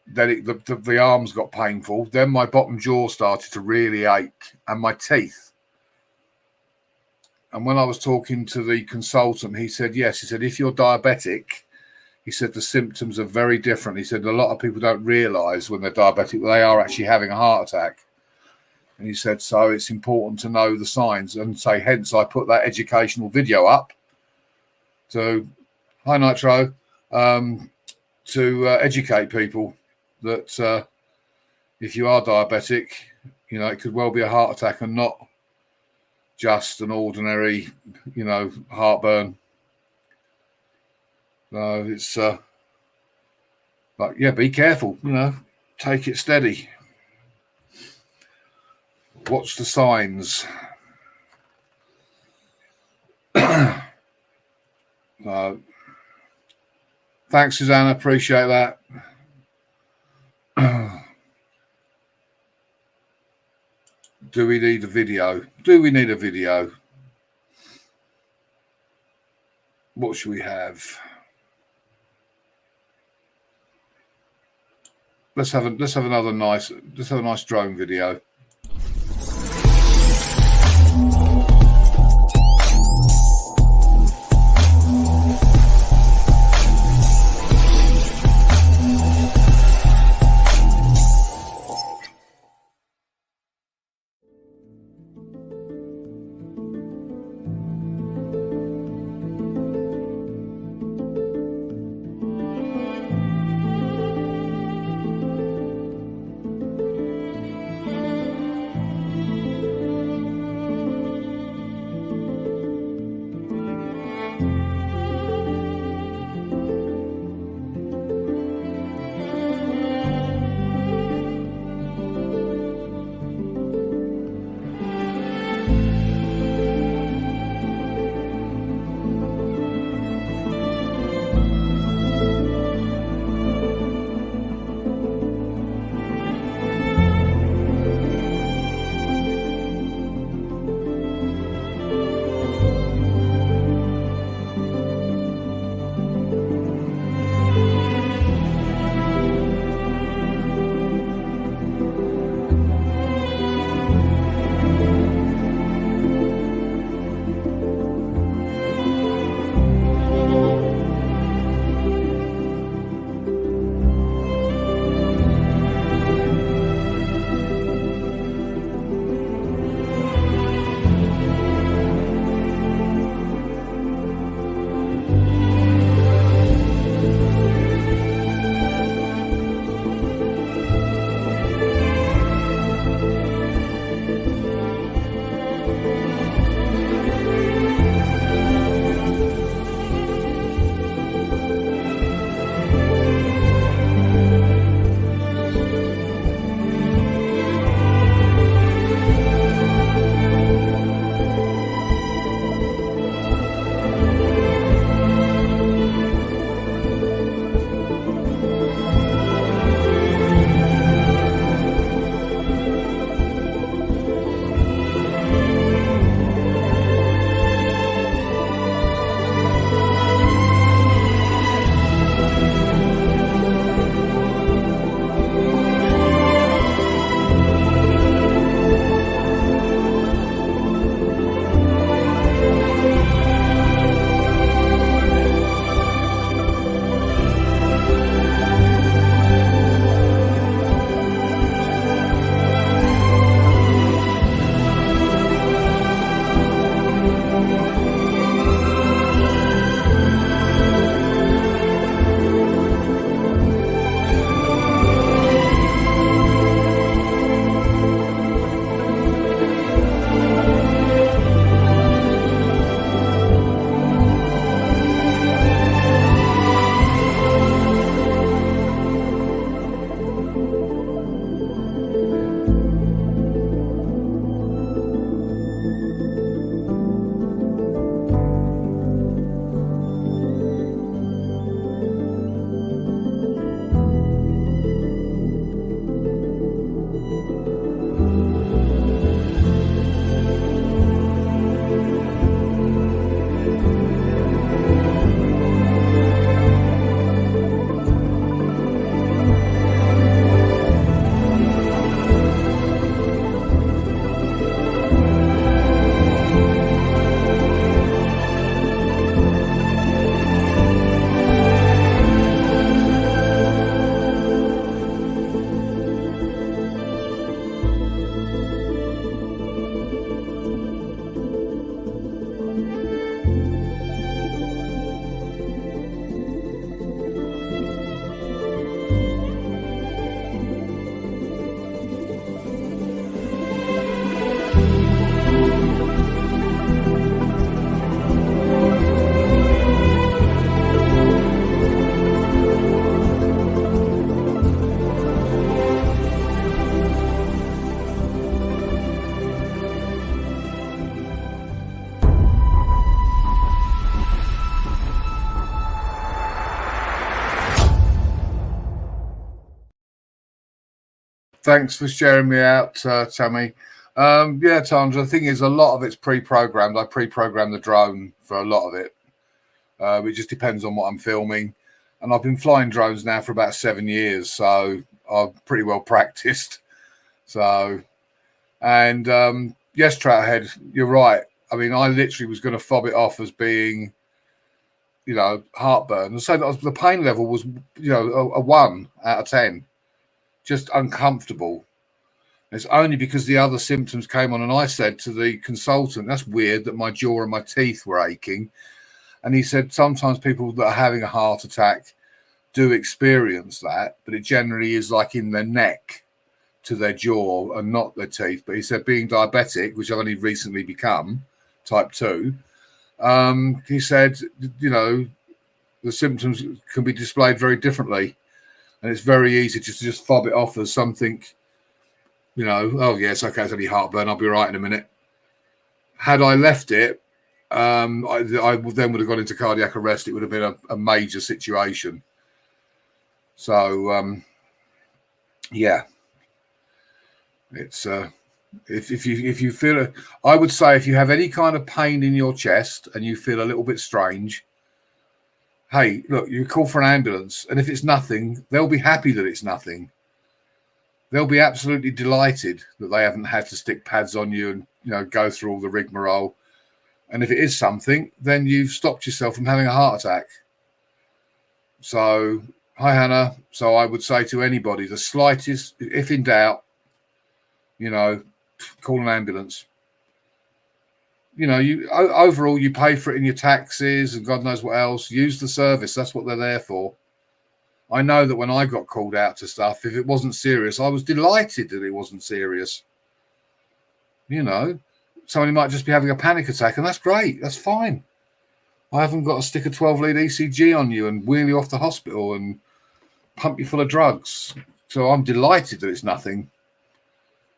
the arms got painful. Then my bottom jaw started to really ache and my teeth. And when I was talking to the consultant, he said, yes, he said, if you're diabetic, he said, the symptoms are very different. He said, a lot of people don't realise when they're diabetic, they are actually having a heart attack. And he said, so it's important to know the signs. And so hence I put that educational video up to, hi Nitro, to educate people that if you are diabetic, you know, it could well be a heart attack and not just an ordinary, you know, heartburn. So it's like, yeah, be careful, you know, take it steady. Watch the signs. Thanks, Susanna. Appreciate that. Do we need a video? Do we need a video? What should we have? Let's have a nice drone video. Thanks for sharing me out, Tammy. Yeah, Tandra, the thing is, a lot of it's pre-programmed. I pre-programmed the drone for a lot of it. It just depends on what I'm filming. And I've been flying drones now for about 7 years, so I'm pretty well practiced. So, and yes, Trouthead, you're right. I mean, I literally was going to fob it off as being, heartburn. And so the pain level was, a 1 out of 10. Just uncomfortable. It's only because the other symptoms came on, and I said to the consultant, that's weird that my jaw and my teeth were aching. And he said sometimes people that are having a heart attack do experience that, but it generally is like in their neck to their jaw and not their teeth. But he said being diabetic, which I've only recently become, type 2, he said, the symptoms can be displayed very differently. And it's very easy to just fob it off as something, oh, yeah, it's okay, it's only heartburn, I'll be right in a minute. Had I left it, I then would have gone into cardiac arrest. It would have been a major situation. So, yeah, it's if you feel it, I would say if you have any kind of pain in your chest and you feel a little bit strange, hey, look, you call for an ambulance, and if it's nothing, they'll be happy that it's nothing. They'll be absolutely delighted that they haven't had to stick pads on you and go through all the rigmarole. And if it is something, then you've stopped yourself from having a heart attack. So, hi, Hannah. So I would say to anybody, the slightest, if in doubt, call an ambulance. Overall, you pay for it in your taxes and God knows what else. Use the service. That's what they're there for. I know that when I got called out to stuff, if it wasn't serious, I was delighted that it wasn't serious. Somebody might just be having a panic attack, and that's great. That's fine. I haven't got to stick a 12-lead ECG on you and wheel you off the hospital and pump you full of drugs. So I'm delighted that it's nothing.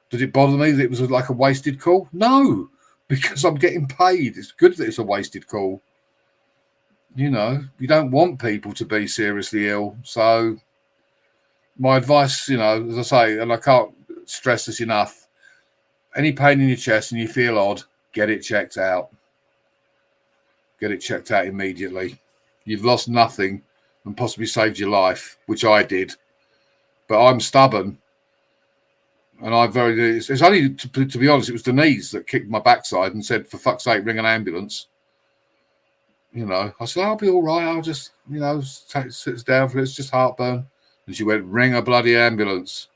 Did it bother me that it was like a wasted call? No, because I'm getting paid. It's good that it's a wasted call. You don't want people to be seriously ill. So my advice, as I say, and I can't stress this enough, any pain in your chest and you feel odd, get it checked out. Get it checked out immediately. You've lost nothing and possibly saved your life, which I did. But I'm stubborn. And it's only, to be honest, it was Denise that kicked my backside and said, for fuck's sake, ring an ambulance. I said, I'll be all right. I'll just, sits down for it. It's just heartburn. And she went, ring a bloody ambulance.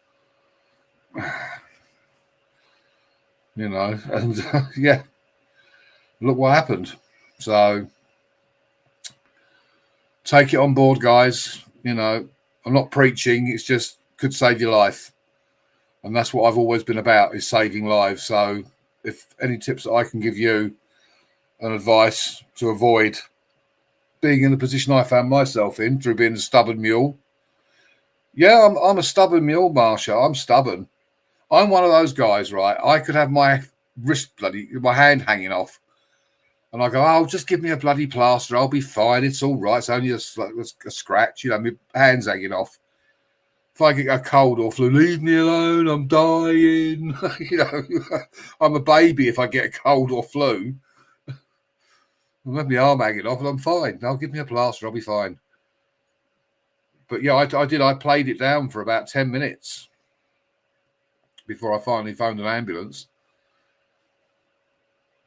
And yeah, look what happened. So take it on board, guys. I'm not preaching. It's just could save your life. And that's what I've always been about, is saving lives. So if any tips that I can give you and advice to avoid being in the position I found myself in through being a stubborn mule. Yeah, I'm a stubborn mule, Marsha. I'm stubborn. I'm one of those guys, right? I could have my my hand hanging off. And I go, oh, just give me a bloody plaster. I'll be fine. It's all right. It's only a scratch. My hand's hanging off. If I get a cold or flu, leave me alone. I'm dying. I'm a baby if I get a cold or flu. I'll have my arm hanging off and I'm fine. Now give me a plaster. I'll be fine. But yeah, I did. I played it down for about 10 minutes before I finally phoned an ambulance.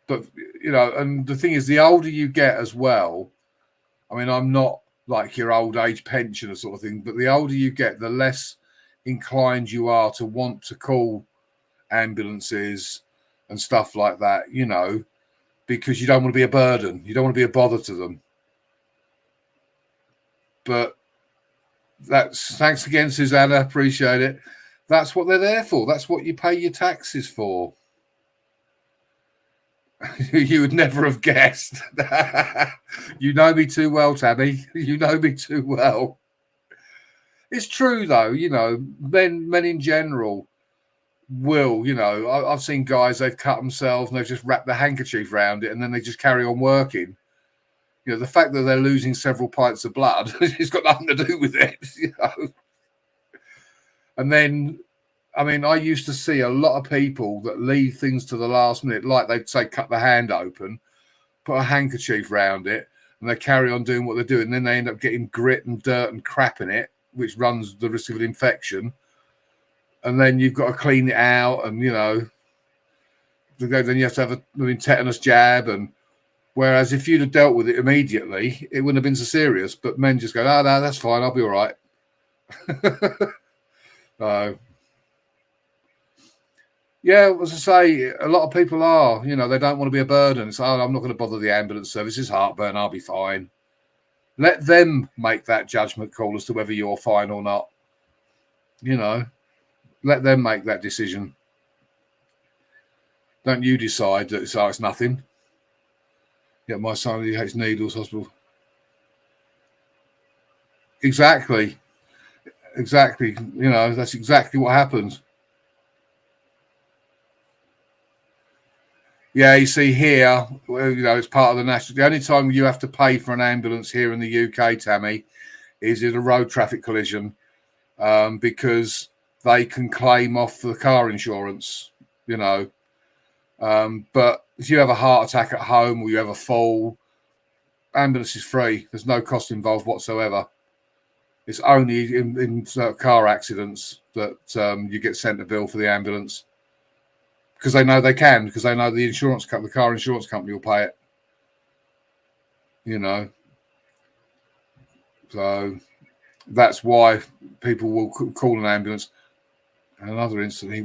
But, and the thing is, the older you get as well, I mean, I'm not like your old age pensioner sort of thing, but the older you get, the less inclined you are to want to call ambulances and stuff like that, because you don't want to be a burden. You don't want to be a bother to them. But thanks again, Susanna. Appreciate it. That's what they're there for. That's what you pay your taxes for. You would never have guessed. You know me too well, Tabby. You know me too well. It's true, though. Men in general will, I've seen guys, they've cut themselves and they've just wrapped their handkerchief around it and then they just carry on working. The fact that they're losing several pints of blood, it's got nothing to do with it, And then I mean, I used to see a lot of people that leave things to the last minute, like they'd say cut the hand open, put a handkerchief round it, and they carry on doing what they're doing. And then they end up getting grit and dirt and crap in it, which runs the risk of an infection. And then you've got to clean it out, and then you have to have a tetanus jab. And whereas if you'd have dealt with it immediately, it wouldn't have been so serious. But men just go, "Oh no, that's fine. I'll be all right." So, yeah, as I say, a lot of people are, they don't want to be a burden. It's, I'm not going to bother the ambulance service. It's heartburn. I'll be fine. Let them make that judgment call as to whether you're fine or not. Let them make that decision. Don't you decide that it's nothing. Yeah, my son, he hates needles, hospital. Exactly. That's exactly what happens. Yeah, you see here, it's part of the national. The only time you have to pay for an ambulance here in the UK, Tammy, is in a road traffic collision, because they can claim off the car insurance, But if you have a heart attack at home or you have a fall, ambulance is free. There's no cost involved whatsoever. It's only in car accidents that you get sent a bill for the ambulance, because they know they can, because they know the car insurance company will pay it. So that's why people will call an ambulance. Another incident, he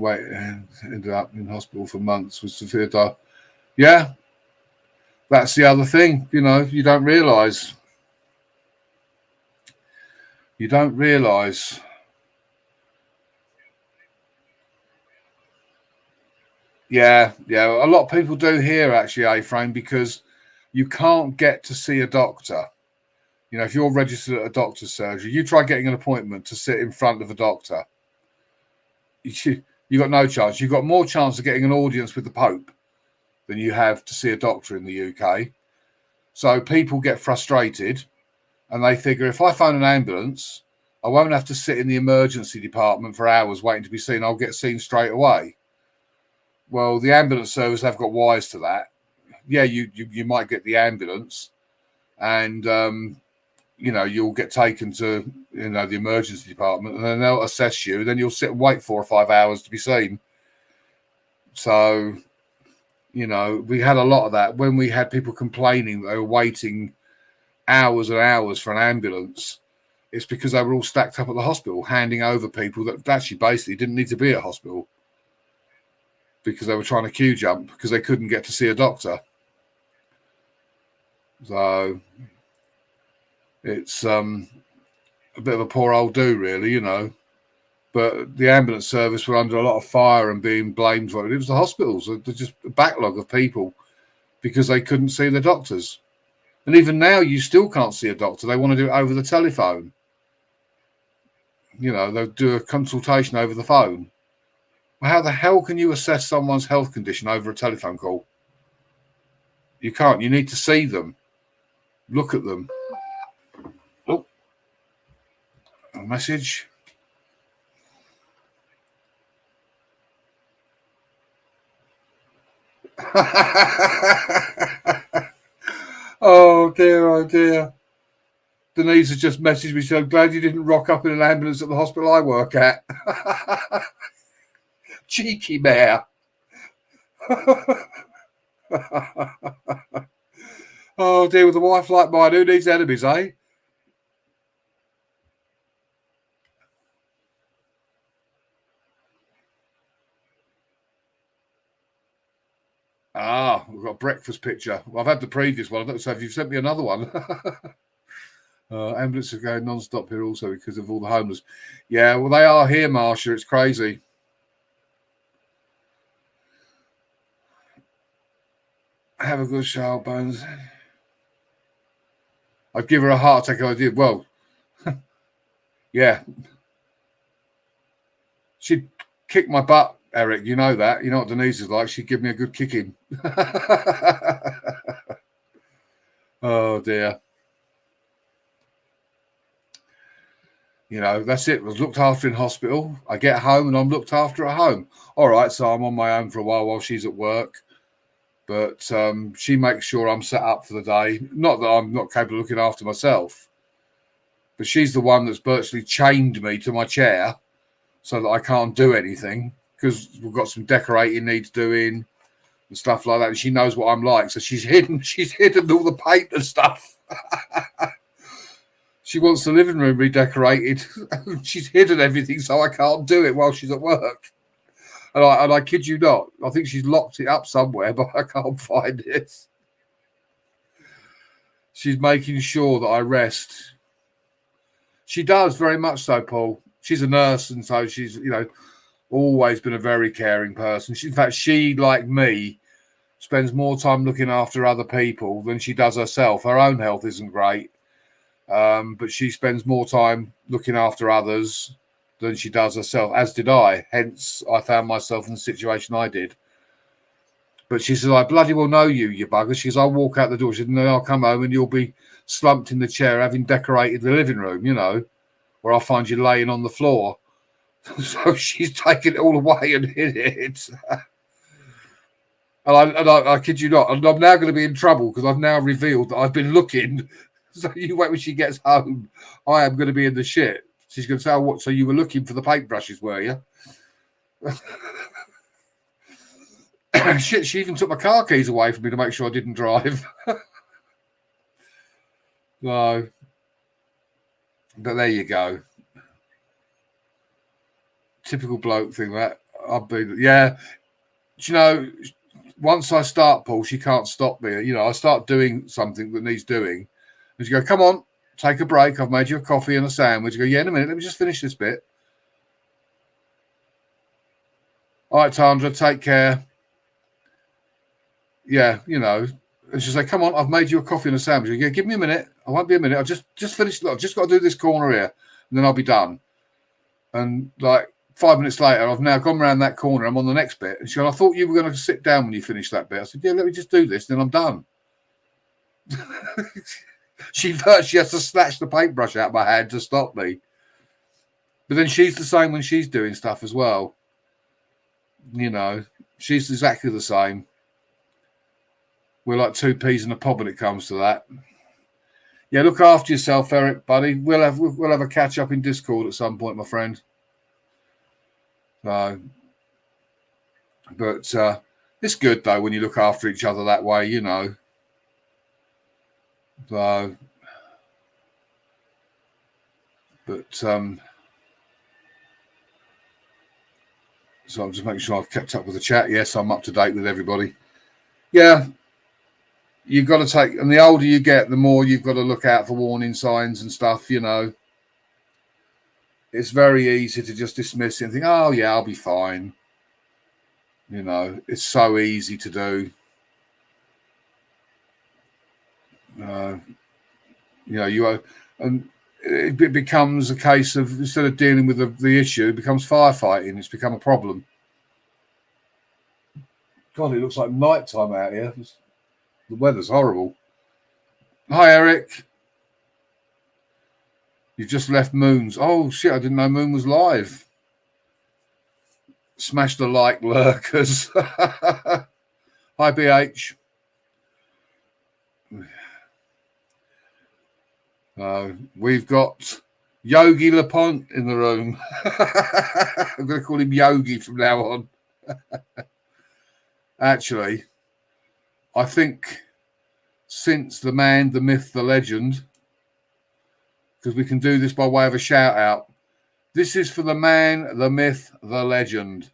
ended up in hospital for months with severe diarrhea. Yeah, that's the other thing. You don't realise. You don't realise. Yeah. A lot of people do here, actually, A-Frame, because you can't get to see a doctor. If you're registered at a doctor's surgery, you try getting an appointment to sit in front of a doctor. You got no chance. You've got more chance of getting an audience with the Pope than you have to see a doctor in the UK. So people get frustrated, and they figure, if I phone an ambulance, I won't have to sit in the emergency department for hours waiting to be seen. I'll get seen straight away. Well, the ambulance service have got wise to that. Yeah, you might get the ambulance, and you'll get taken to the emergency department, and then they'll assess you. Then you'll sit and wait 4 or 5 hours to be seen. So, we had a lot of that when we had people complaining that they were waiting hours and hours for an ambulance. It's because they were all stacked up at the hospital, handing over people that actually basically didn't need to be at hospital, because they were trying to queue jump because they couldn't get to see a doctor. So it's a bit of a poor old do, really, But the ambulance service were under a lot of fire and being blamed for it. It was the hospitals. There's just a backlog of people because they couldn't see the doctors. And even now, you still can't see a doctor. They want to do it over the telephone. They'll do a consultation over the phone. Well, how the hell can you assess someone's health condition over a telephone call? You can't. You need to see them. Look at them. Oh, a message. Oh dear. Denise has just messaged me. So glad you didn't rock up in an ambulance at the hospital I work at. Cheeky bear. Oh dear, with a wife like mine, who needs enemies, eh? We've got a breakfast picture. Well, I've had the previous one. I don't know if you've sent me another one. Ambulances are going non-stop here also because of all the homeless. Yeah, well, they are here, Marsha. It's crazy. Have a good shower, Bones. I'd give her a heart attack if I did. Well, yeah. She'd kick my butt, Eric. You know that. You know what Denise is like. She'd give me a good kicking. Oh, dear. You know, that's it. I was looked after in hospital. I get home and I'm looked after at home. All right, so I'm on my own for a while she's at work. But she makes sure I'm set up for the day. Not that I'm not capable of looking after myself, but she's the one that's virtually chained me to my chair so that I can't do anything because we've got some decorating needs doing and stuff like that. And she knows what I'm like, so she's hidden all the paint and stuff. She wants the living room redecorated. She's hidden everything so I can't do it while she's at work. And I kid you not, I think she's locked it up somewhere, but I can't find it. She's making sure that I rest. She does very much so, Paul. She's a nurse, and so she's, you know, always been a very caring person. In fact, she, like me, spends more time looking after other people than she does herself. Her own health isn't great, but she spends more time looking after others than she does herself, as did I. Hence, I found myself in the situation I did. But she says, I bloody well know you, you bugger. She says, I'll walk out the door. She said, no, I'll come home and you'll be slumped in the chair having decorated the living room, you know, or I'll find you laying on the floor. So she's taken it all away and hid it. And I kid you not, and I'm now going to be in trouble because I've now revealed that I've been looking. So you wait when she gets home, I am going to be in the shit. She's going to say, oh, what? So you were looking for the paintbrushes, were you? Shit, she even took my car keys away from me to make sure I didn't drive. No. But there you go. Typical bloke thing, that. I've been, yeah. Do you know, once I start, Paul, she can't stop me. You know, I start doing something that needs doing. And she go, come on, take a break. I've made you a coffee and a sandwich. You go, yeah, in a minute. Let me just finish this bit. All right, Tandra, take care. Yeah, you know. And she'll say, come on, I've made you a coffee and a sandwich. Yeah, give me a minute. I won't be a minute. I'll just finish. Look, I've just got to do this corner here, and then I'll be done. And like 5 minutes later, I've now gone around that corner. I'm on the next bit. And she goes, I thought you were going to sit down when you finish that bit. I said, yeah, let me just do this, then I'm done. She has to snatch the paintbrush out of my hand to stop me. But then she's the same when she's doing stuff as well. You know, she's exactly the same. We're like two peas in a pod when it comes to that. Yeah, look after yourself, Eric, buddy. We'll have a catch up in Discord at some point, my friend. But it's good though when you look after each other that way, you know. So I'm just making sure I've kept up with the chat. Yes, I'm up to date with everybody. Yeah. You've got to take, and the older you get, the more you've got to look out for warning signs and stuff, you know. It's very easy to just dismiss it and think, oh, yeah, I'll be fine. You know, it's so easy to do. You know, and it becomes a case of, instead of dealing with the issue, it becomes firefighting. It's become a problem. God, it looks like nighttime out here. The weather's horrible. Hi, Eric. You've just left Moons. Oh, shit, I didn't know Moon was live. Smash the like, lurkers. Hi, BH. We've got Yogi LaPont in the room. I'm going to call him Yogi from now on. Actually, I think since the man, the myth, the legend, because we can do this by way of a shout out. This is for the man, the myth, the legend.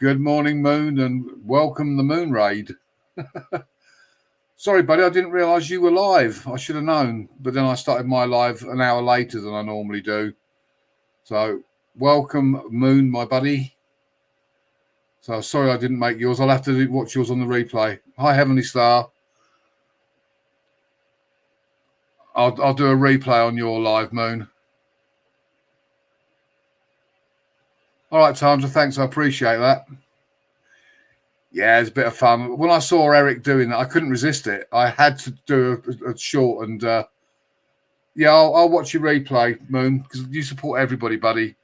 Good morning, Moon, and welcome the Moon Raid. Sorry, buddy, I didn't realise you were live. I should have known. But then I started my live an hour later than I normally do. So, welcome, Moon, my buddy. So, sorry I didn't make yours. I'll have to watch yours on the replay. Hi, Heavenly Star. I'll do a replay on your live, Moon. All right, Tandra, thanks. I appreciate that. Yeah, it's a bit of fun. When I saw Eric doing that, I couldn't resist it. I had to do a short, and yeah, I'll watch your replay, Moon, because you support everybody, buddy.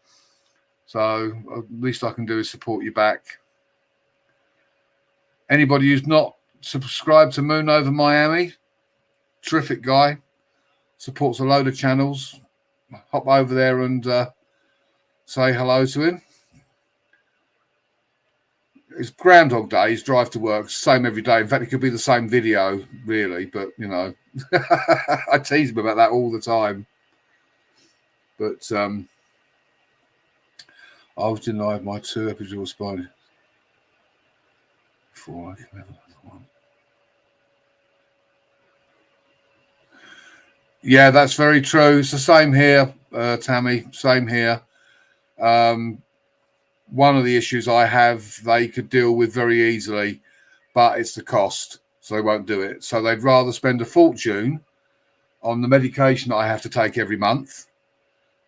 So at least I can do is support you back. Anybody who's not subscribed to Moon Over Miami, terrific guy, supports a load of channels. Hop over there and say hello to him. It's Groundhog Day. His drive to work, same every day. In fact, it could be the same video, really. But, you know, I tease him about that all the time. But I was denied my 2 epidural spine before I can have another one. Yeah, that's very true. It's the same here, Tammy. Same here. One of the issues I have, they could deal with very easily, but it's the cost, so they won't do it. So they'd rather spend a fortune on the medication that I have to take every month,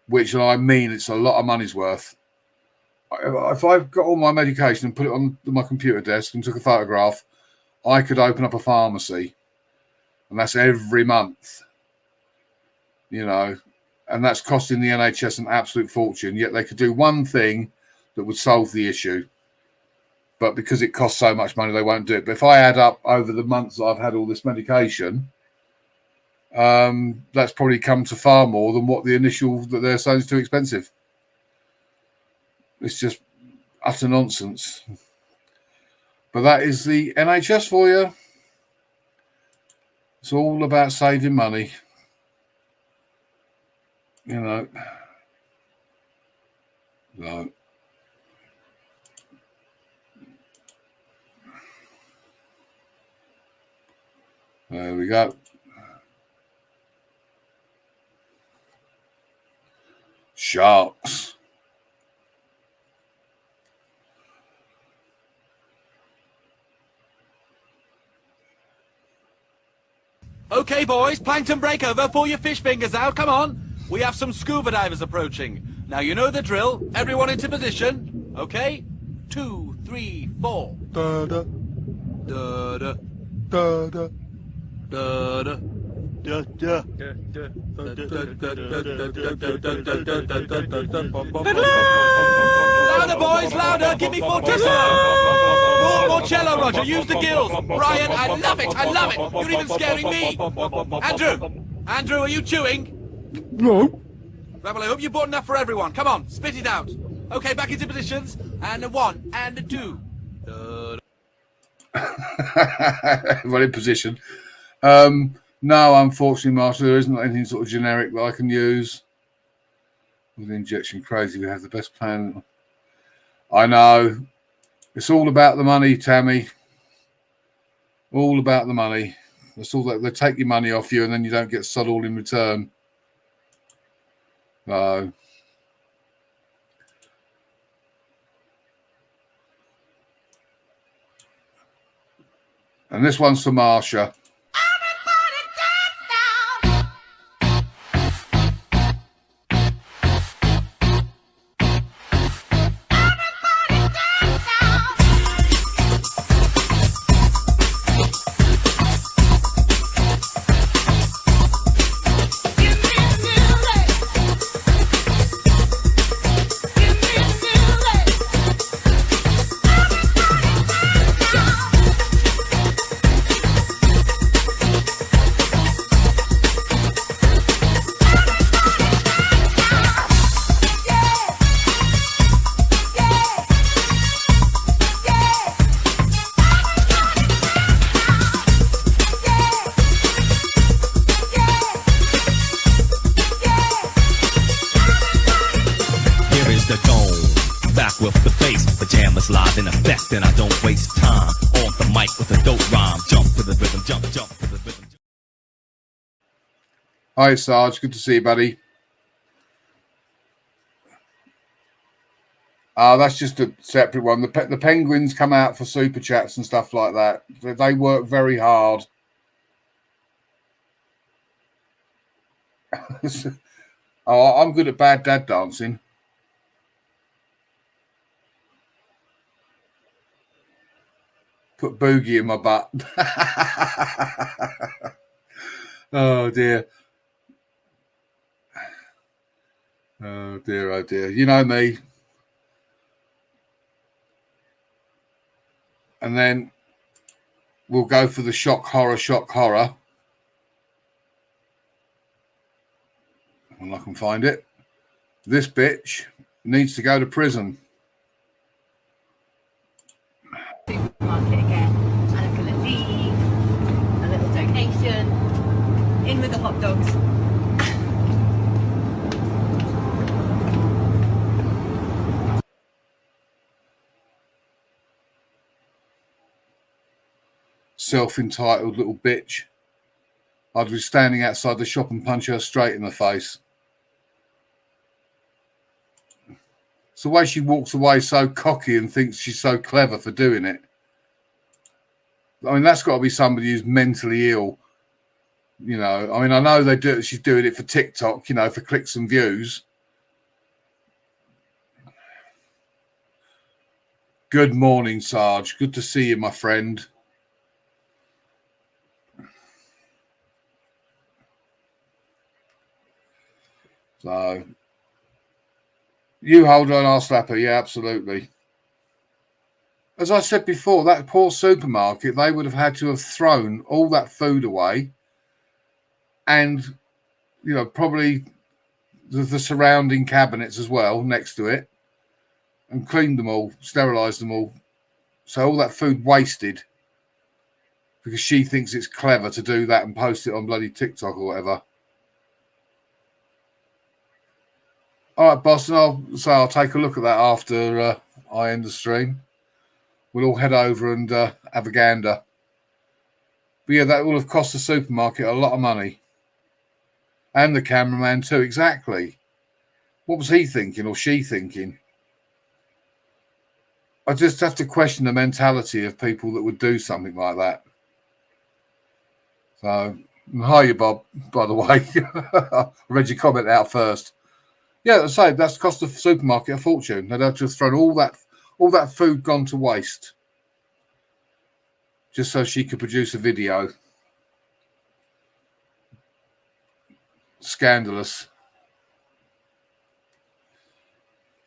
which I mean it's a lot of money's worth. If I got all my medication and put it on my computer desk and took a photograph, I could open up a pharmacy, and that's every month, you know, and that's costing the NHS an absolute fortune. Yet they could do one thing that would solve the issue, but because it costs so much money, they won't do it. But if I add up over the months that I've had all this medication, that's probably come to far more than what the initial that they're saying is too expensive. It's just utter nonsense. But that is the NHS for you. It's all about saving money, you know. No. There we go. Sharks. Okay, boys, plankton breakover. Pull your fish fingers out. Come on. We have some scuba divers approaching. Now, you know the drill. Everyone into position. Okay? 2, 3, 4. Da-da. Da-da. Da-da. Da-da. Da-da. Louder, boys, louder. Give me fortissimo. More cello, Roger. Use the gills. Brian, I love it. I love it. You're even scaring me. Andrew, are you chewing? No. Right, well, I hope you bought enough for everyone. Come on, spit it out. Okay, back into positions. And 1 and 2. Well, in position. No, unfortunately, Marshall, there isn't anything sort of generic that I can use. With the injection crazy, we have the best plan. I know. It's all about the money, Tammy. All about the money. That's all that they take your money off you, and then you don't get sod all in return. No. And this one's for Marsha. Pajamas live in effect, and I don't waste time. On the mic with a dope rhyme, jump to the rhythm, jump to the rhythm. Hi, Sarge. Good to see you, buddy. That's just a separate one. The penguins come out for super chats and stuff like that. They work very hard. Oh, I'm good at bad dad dancing. Put boogie in my butt. Oh dear. Oh dear, oh dear. You know me. And then we'll go for the shock horror. And I can find it. This bitch needs to go to prison. Supermarket again, and I'm going to leave a little donation in with the hot dogs. Self-entitled little bitch. I'd be standing outside the shop and punch her straight in the face. It's the way she walks away so cocky and thinks she's so clever for doing it. I mean, that's got to be somebody who's mentally ill. You know, I mean, I know they do. She's doing it for TikTok, you know, for clicks and views. Good morning, Sarge. Good to see you, my friend. So, you hold on, I'll slap her. Yeah, absolutely. As I said before, that poor supermarket, they would have had to have thrown all that food away and, you know, probably the surrounding cabinets as well next to it and cleaned them all, sterilised them all. So all that food wasted because she thinks it's clever to do that and post it on bloody TikTok or whatever. All right, Boston, I'll take a look at that after I end the stream. We'll all head over and have a gander. But yeah, that will have cost the supermarket a lot of money. And the cameraman too, exactly. What was he thinking or she thinking? I just have to question the mentality of people that would do something like that. So, hiya, Bob, by the way. I read your comment out first. Yeah, as I say, that's cost the supermarket a fortune. They'd have just thrown all that food gone to waste just so she could produce a video. Scandalous.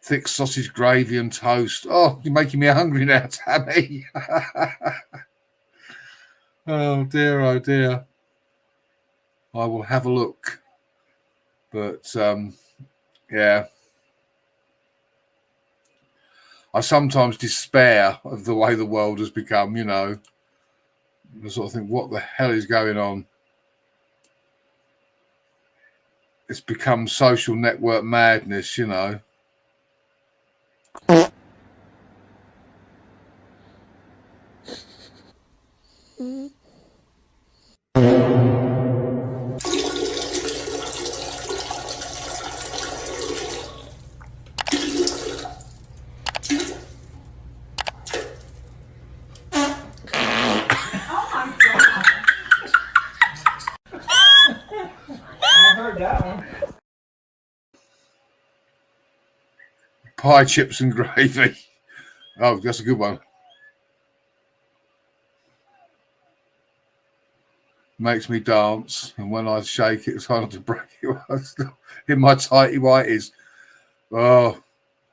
Thick sausage gravy and toast. Oh, you're making me hungry now, Tammy. Oh dear, oh dear. I will have a look. But yeah. I sometimes despair of the way the world has become, you know. I sort of think, what the hell is going on? It's become social network madness, you know. Pie, chips and gravy. Oh, that's a good one. Makes me dance, and when I shake it, it's hard to break it. I'm still in my tighty whities. Oh,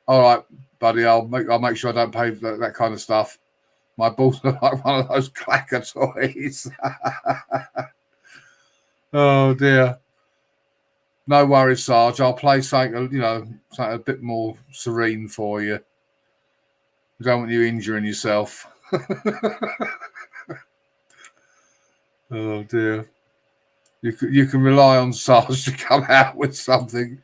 all right, buddy. I'll make sure I don't pay that kind of stuff. My balls are like one of those clacker toys. Oh dear. No worries, Sarge. I'll play something, you know, something a bit more serene for you. I don't want you injuring yourself. Oh dear. You can rely on Sarge to come out with something.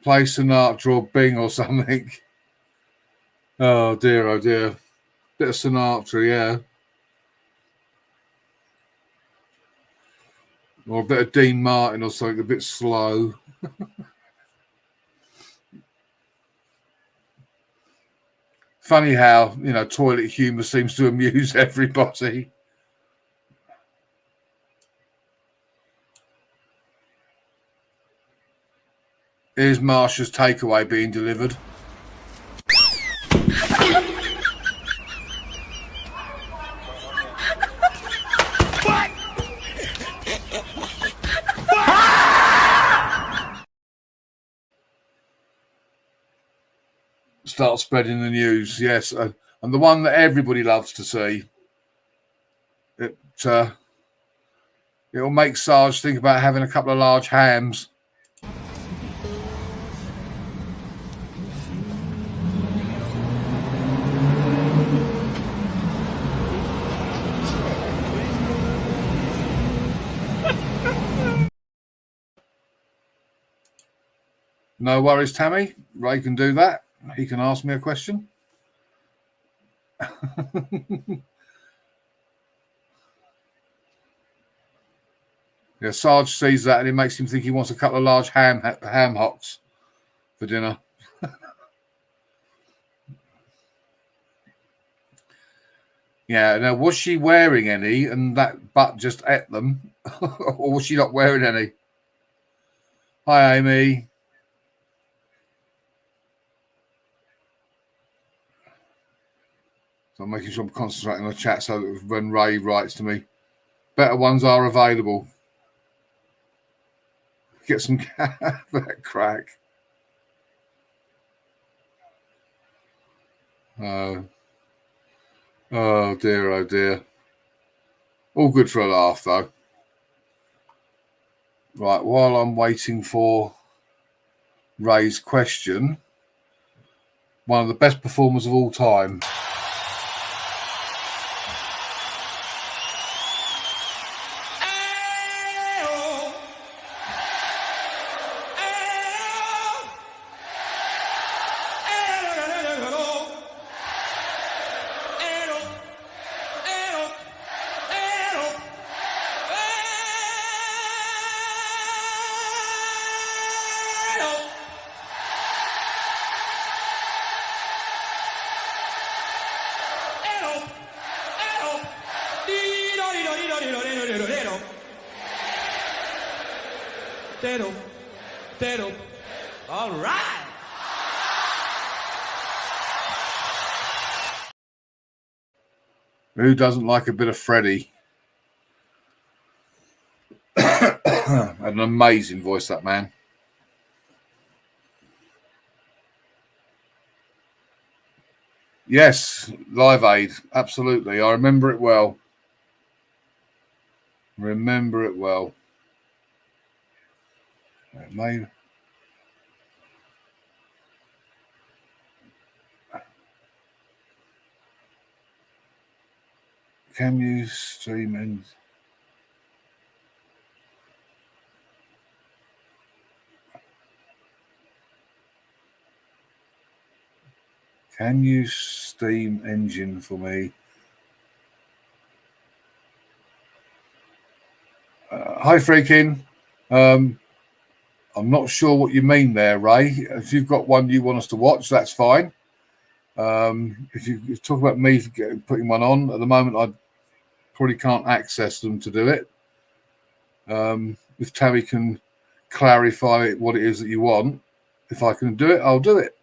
Play Sinatra or Bing or something. Oh dear, oh dear. Bit of Sinatra, yeah. Or a bit of Dean Martin or something, a bit slow. Funny how, you know, toilet humour seems to amuse everybody. Here's Marsha's takeaway being delivered. Start spreading the news, yes, and the one that everybody loves to see. It'll make Sarge think about having a couple of large hams. No worries, Tammy. Ray can do that. He can ask me a question. Yeah, Sarge sees that and it makes him think he wants a couple of large ham hocks for dinner. Yeah, now was she wearing any and that butt just ate them? Or was she not wearing any? Hi, Amy. So I'm making sure I'm concentrating on the chat so that when Ray writes to me, better ones are available. Get some that crack. Oh dear, oh dear. All good for a laugh, though. Right, while I'm waiting for Ray's question, one of the best performers of all time. All right. Who doesn't like a bit of Freddie? An amazing voice, that man. Yes, Live Aid, absolutely. I remember it well. Remember it well. Maybe. Can you stream in? Can you Steam Engine for me? Hi, Freakin. I'm not sure what you mean there, Ray. If you've got one you want us to watch, that's fine. If you talk about me putting one on, at the moment I probably can't access them to do it. If Tammy can clarify what it is that you want, if I can do it, I'll do it.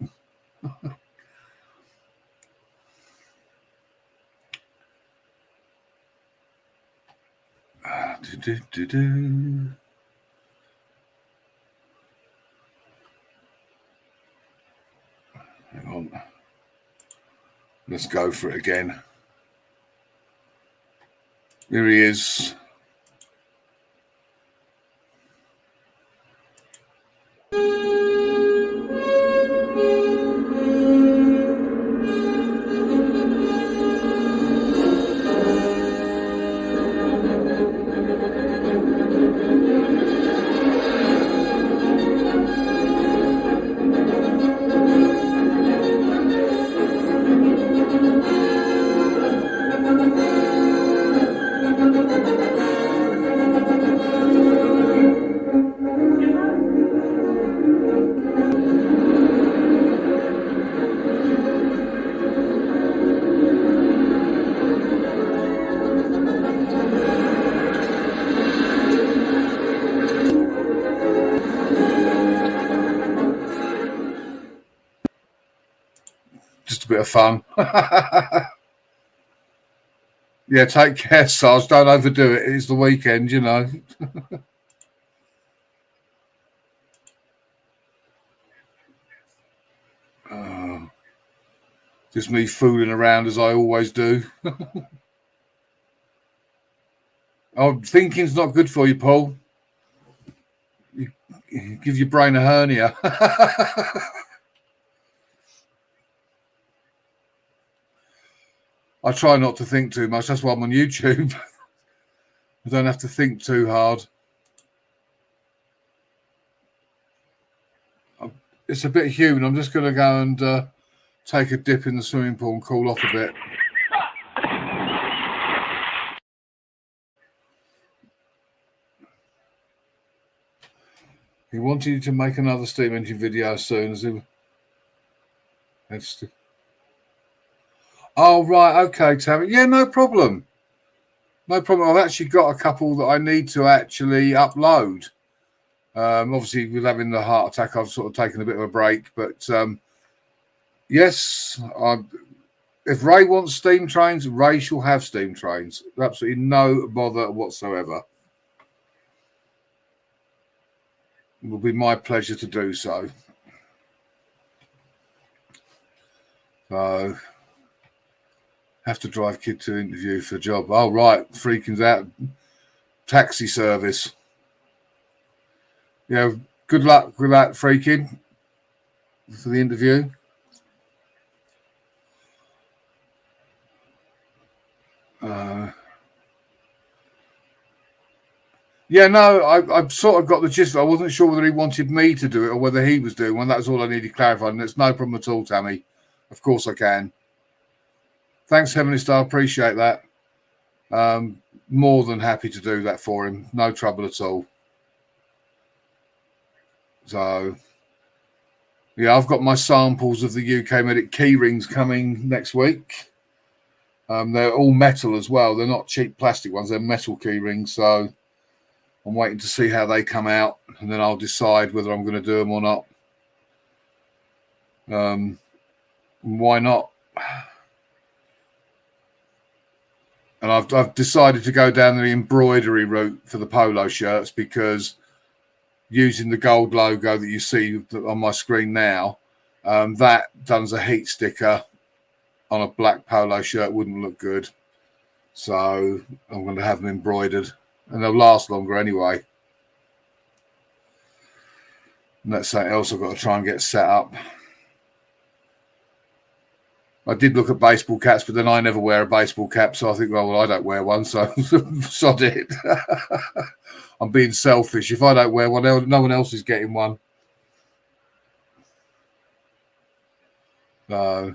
Hang on. Let's go for it again. Here he is. of fun. Yeah, take care, Sarge. Don't overdo it. It's the weekend, you know. Just me fooling around as I always do. Oh, thinking's not good for you, Paul. You give your brain a hernia. I try not to think too much. That's why I'm on YouTube. I don't have to think too hard. It's a bit humid. I'm just going to go and take a dip in the swimming pool and cool off a bit. He wanted you to make another steam engine video soon. As he... Oh, right. Okay, Tammy. Yeah, no problem. No problem. I've actually got a couple that I need to actually upload. Obviously, with having the heart attack, I've sort of taken a bit of a break. But yes, if Ray wants steam trains, Ray shall have steam trains. Absolutely no bother whatsoever. It will be my pleasure to do so. So, have to drive kid to interview for job. Oh, right. Freaking's out. Taxi service. Yeah, good luck with that, Freaking, for the interview. Yeah, no, I've sort of got the gist. I wasn't sure whether he wanted me to do it or whether he was doing one. That was all I needed clarified. And it's no problem at all, Tammy. Of course I can. Thanks, Heavenly Star. Appreciate that. More than happy to do that for him. No trouble at all. So, yeah, I've got my samples of the ukmedic key rings coming next week. They're all metal as well. They're not cheap plastic ones. They're metal key rings. So I'm waiting to see how they come out, and then I'll decide whether I'm going to do them or not. Why not? And I've decided to go down the embroidery route for the polo shirts, because using the gold logo that you see on my screen now, that done as a heat sticker on a black polo shirt wouldn't look good. So I'm going to have them embroidered, and they'll last longer anyway. And that's something else I've got to try and get set up. I did look at baseball caps, but then I never wear a baseball cap, so I think, well, I don't wear one, so sod it. I'm being selfish. If I don't wear one, no one else is getting one. No.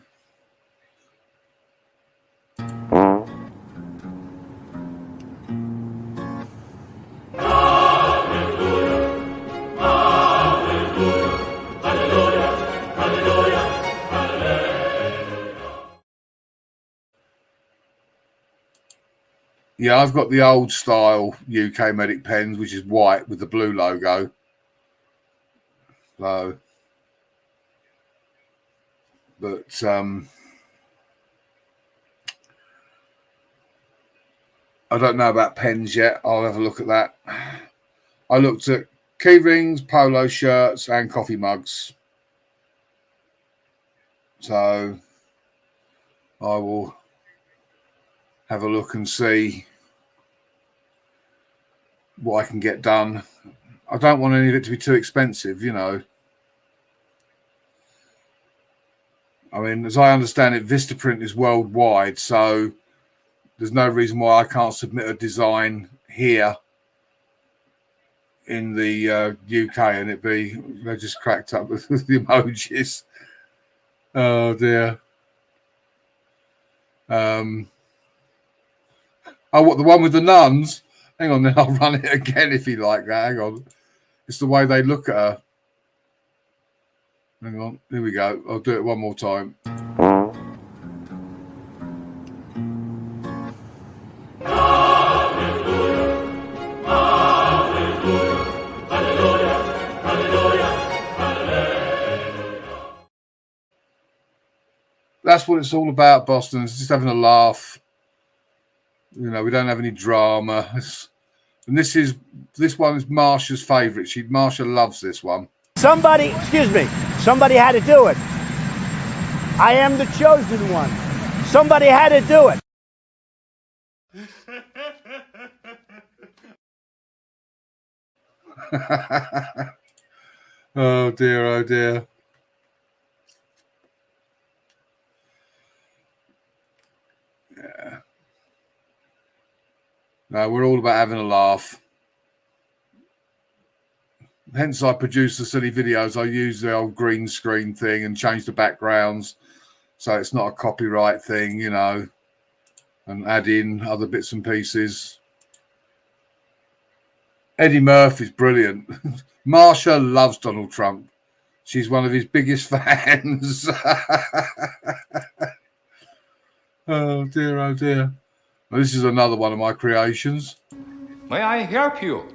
Yeah, I've got the old style ukmedic pens, which is white with the blue logo. So, but I don't know about pens yet. I'll have a look at that. I looked at key rings, polo shirts, and coffee mugs. So I will have a look and see what I can get done. I don't want any of it to be too expensive, you know. I mean, as I understand it, Vistaprint is worldwide, so there's no reason why I can't submit a design here in the UK and it be, they just cracked up with the emojis. Oh dear. Oh, what, the one with the nuns? Hang on, then I'll run it again if you like that. Hang on. It's the way they look at her. Hang on. Here we go. I'll do it one more time. That's that's what it's all about, Boston. It's just having a laugh. You know, we don't have any drama. And this one is Marsha's favourite. Marsha loves this one. Somebody, excuse me, somebody had to do it. I am the chosen one. Somebody had to do it. Oh dear, oh dear. Yeah. No, we're all about having a laugh. Hence, I produce the silly videos. I use the old green screen thing and change the backgrounds so it's not a copyright thing, you know, and add in other bits and pieces. Eddie Murphy's brilliant. Marsha loves Donald Trump. She's one of his biggest fans. Oh dear, oh dear. Well, this is another one of my creations. May I help you?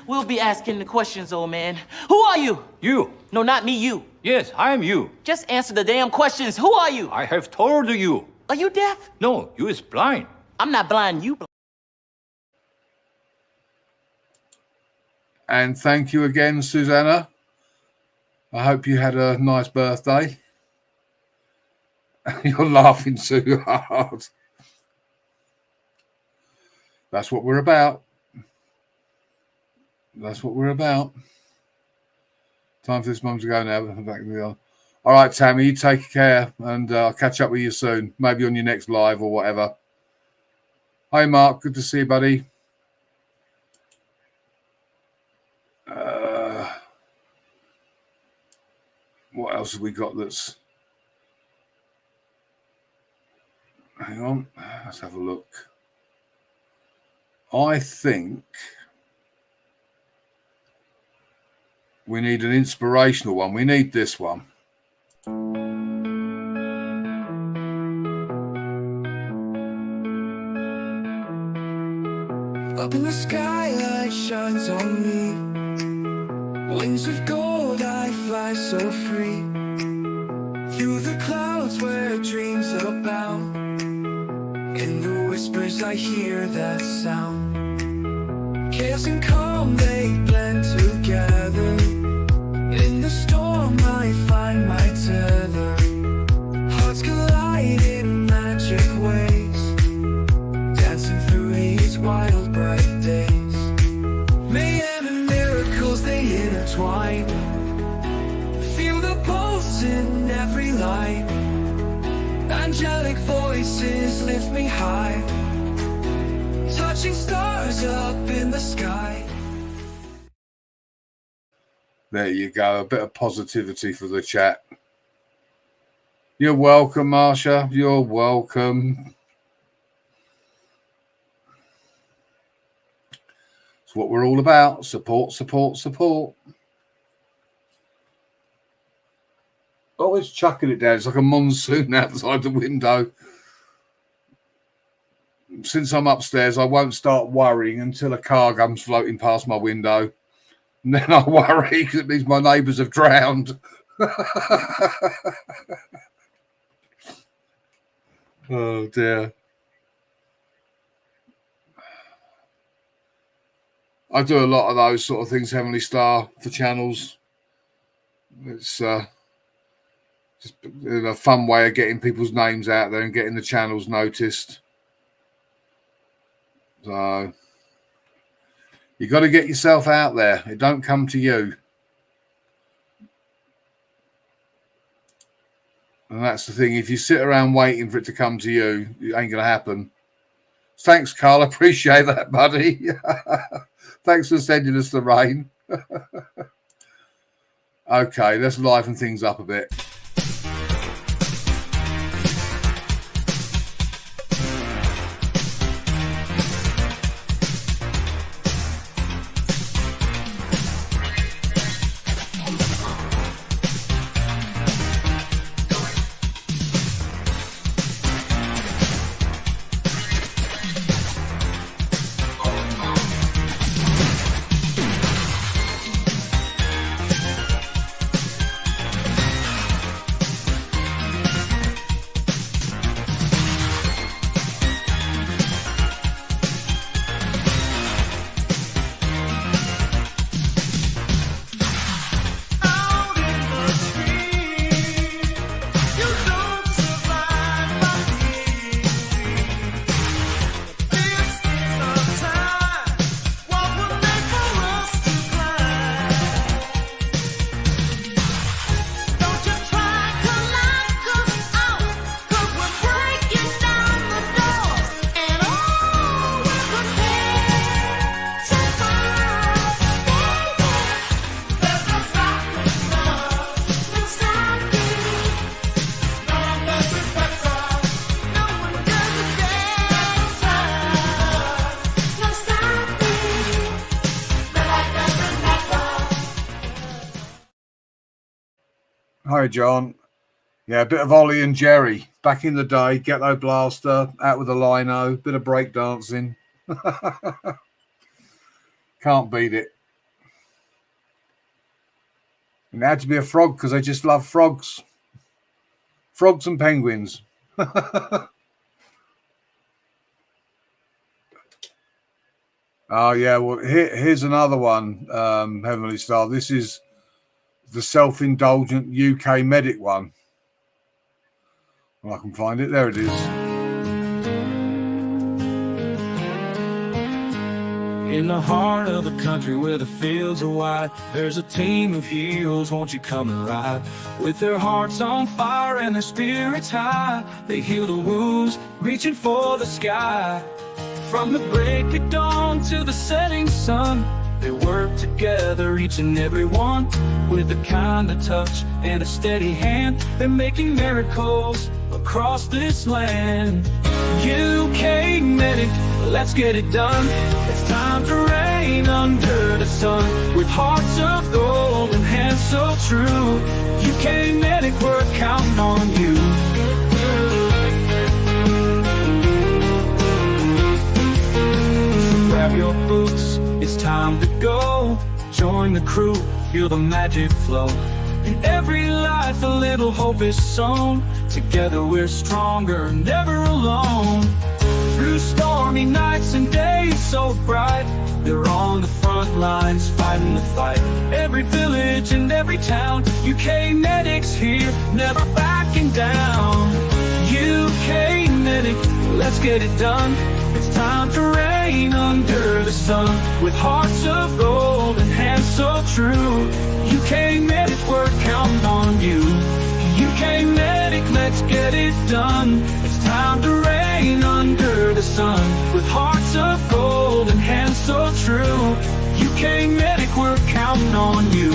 We'll be asking the questions, old man. Who are you? You. No, not me, you. Yes, I am you. Just answer the damn questions. Who are you? I have told you. Are you deaf? No, you is blind. I'm not blind, you blind. And thank you again, Susanna. I hope you had a nice birthday. You're laughing too hard. That's what we're about. That's what we're about. Time for this mum to go now. Back to the other. All right, Tammy, you take care, and I'll catch up with you soon. Maybe on your next live or whatever. Hi, Mark. Good to see you, buddy. What else have we got that's... Hang on. Let's have a look. I think we need an inspirational one. We need this one. Up in the sky, light shines on me. Wings of gold, I fly so free. Through the clouds where dreams abound. In the whispers I hear that sound. Chaos and calm, they blend together. In the storm I find my tether. Hearts collide in magic ways, dancing through these wild bright days. Mayhem and miracles, they intertwine. Feel the pulse in every line. Angelic voices lift me high, touching stars up in the sky. There you go. A bit of positivity for the chat. You're welcome, Marsha. You're welcome. It's what we're all about. Support, support, support. Always chucking it down. It's like a monsoon outside the window. Since I'm upstairs, I won't start worrying until a car comes floating past my window. And then I worry because it means my neighbours have drowned. Oh, dear. I do a lot of those sort of things, Heavenly Star, for channels. It's just a fun way of getting people's names out there and getting the channels noticed. So you got to get yourself out there. It don't come to you. And that's the thing. If you sit around waiting for it to come to you, it ain't going to happen. Thanks, Carl. I appreciate that, buddy. Thanks for sending us the rain. Okay, let's liven things up a bit. Hi, John. Yeah, a bit of Ollie and Jerry. Back in the day, Ghetto Blaster, out with a lino, bit of break dancing. Can't beat it. And it had to be a frog because I just love frogs. Frogs and penguins. Oh, yeah. Well, here's another one, Heavenly Star. This is the self-indulgent ukmedic one. Well, I can find it. There it is. In the heart of the country where the fields are wide, there's a team of heroes, won't you come and ride? With their hearts on fire and their spirits high, they heal the wounds, reaching for the sky. From the break of dawn to the setting sun, they work together, each and every one, with a kind of touch and a steady hand. They're making miracles across this land. ukmedic, let's get it done. It's time to reign under the sun, with hearts of gold and hands so true. ukmedic, we're counting on you. So grab your boots, it's time to go. Join the crew, feel the magic flow. In every life a little hope is sown. Together we're stronger, never alone. Through stormy nights and days so bright, they're on the front lines fighting the fight. Every village and every town, ukmedic's here, never backing down. ukmedic, let's get it done. It's time to reign under the sun, with hearts of gold and hands so true. ukmedic, we're counting on you. ukmedic, let's get it done. It's time to reign under the sun, with hearts of gold and hands so true. ukmedic, we're counting on you.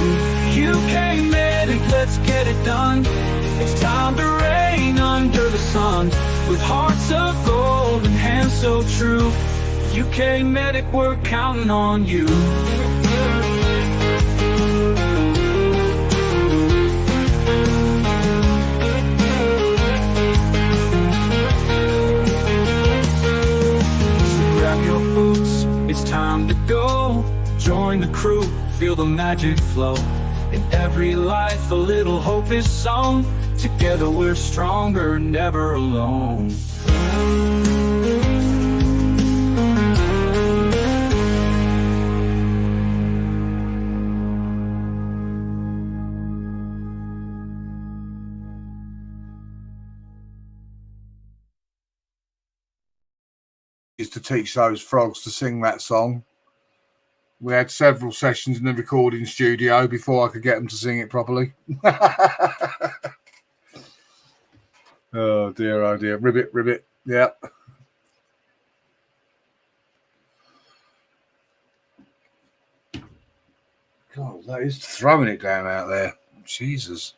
ukmedic, let's get it done. It's time to reign under the sun, with hearts of gold and hands so true. ukmedic, we're counting on you. It's time to go. Join the crew, feel the magic flow. In every life a little hope is sown. Together we're stronger, never alone. Is to teach those frogs to sing that song. We had several sessions in the recording studio before I could get them to sing it properly. Oh dear, oh dear. Ribbit, ribbit. Yeah. God, that is throwing it down out there. Jesus.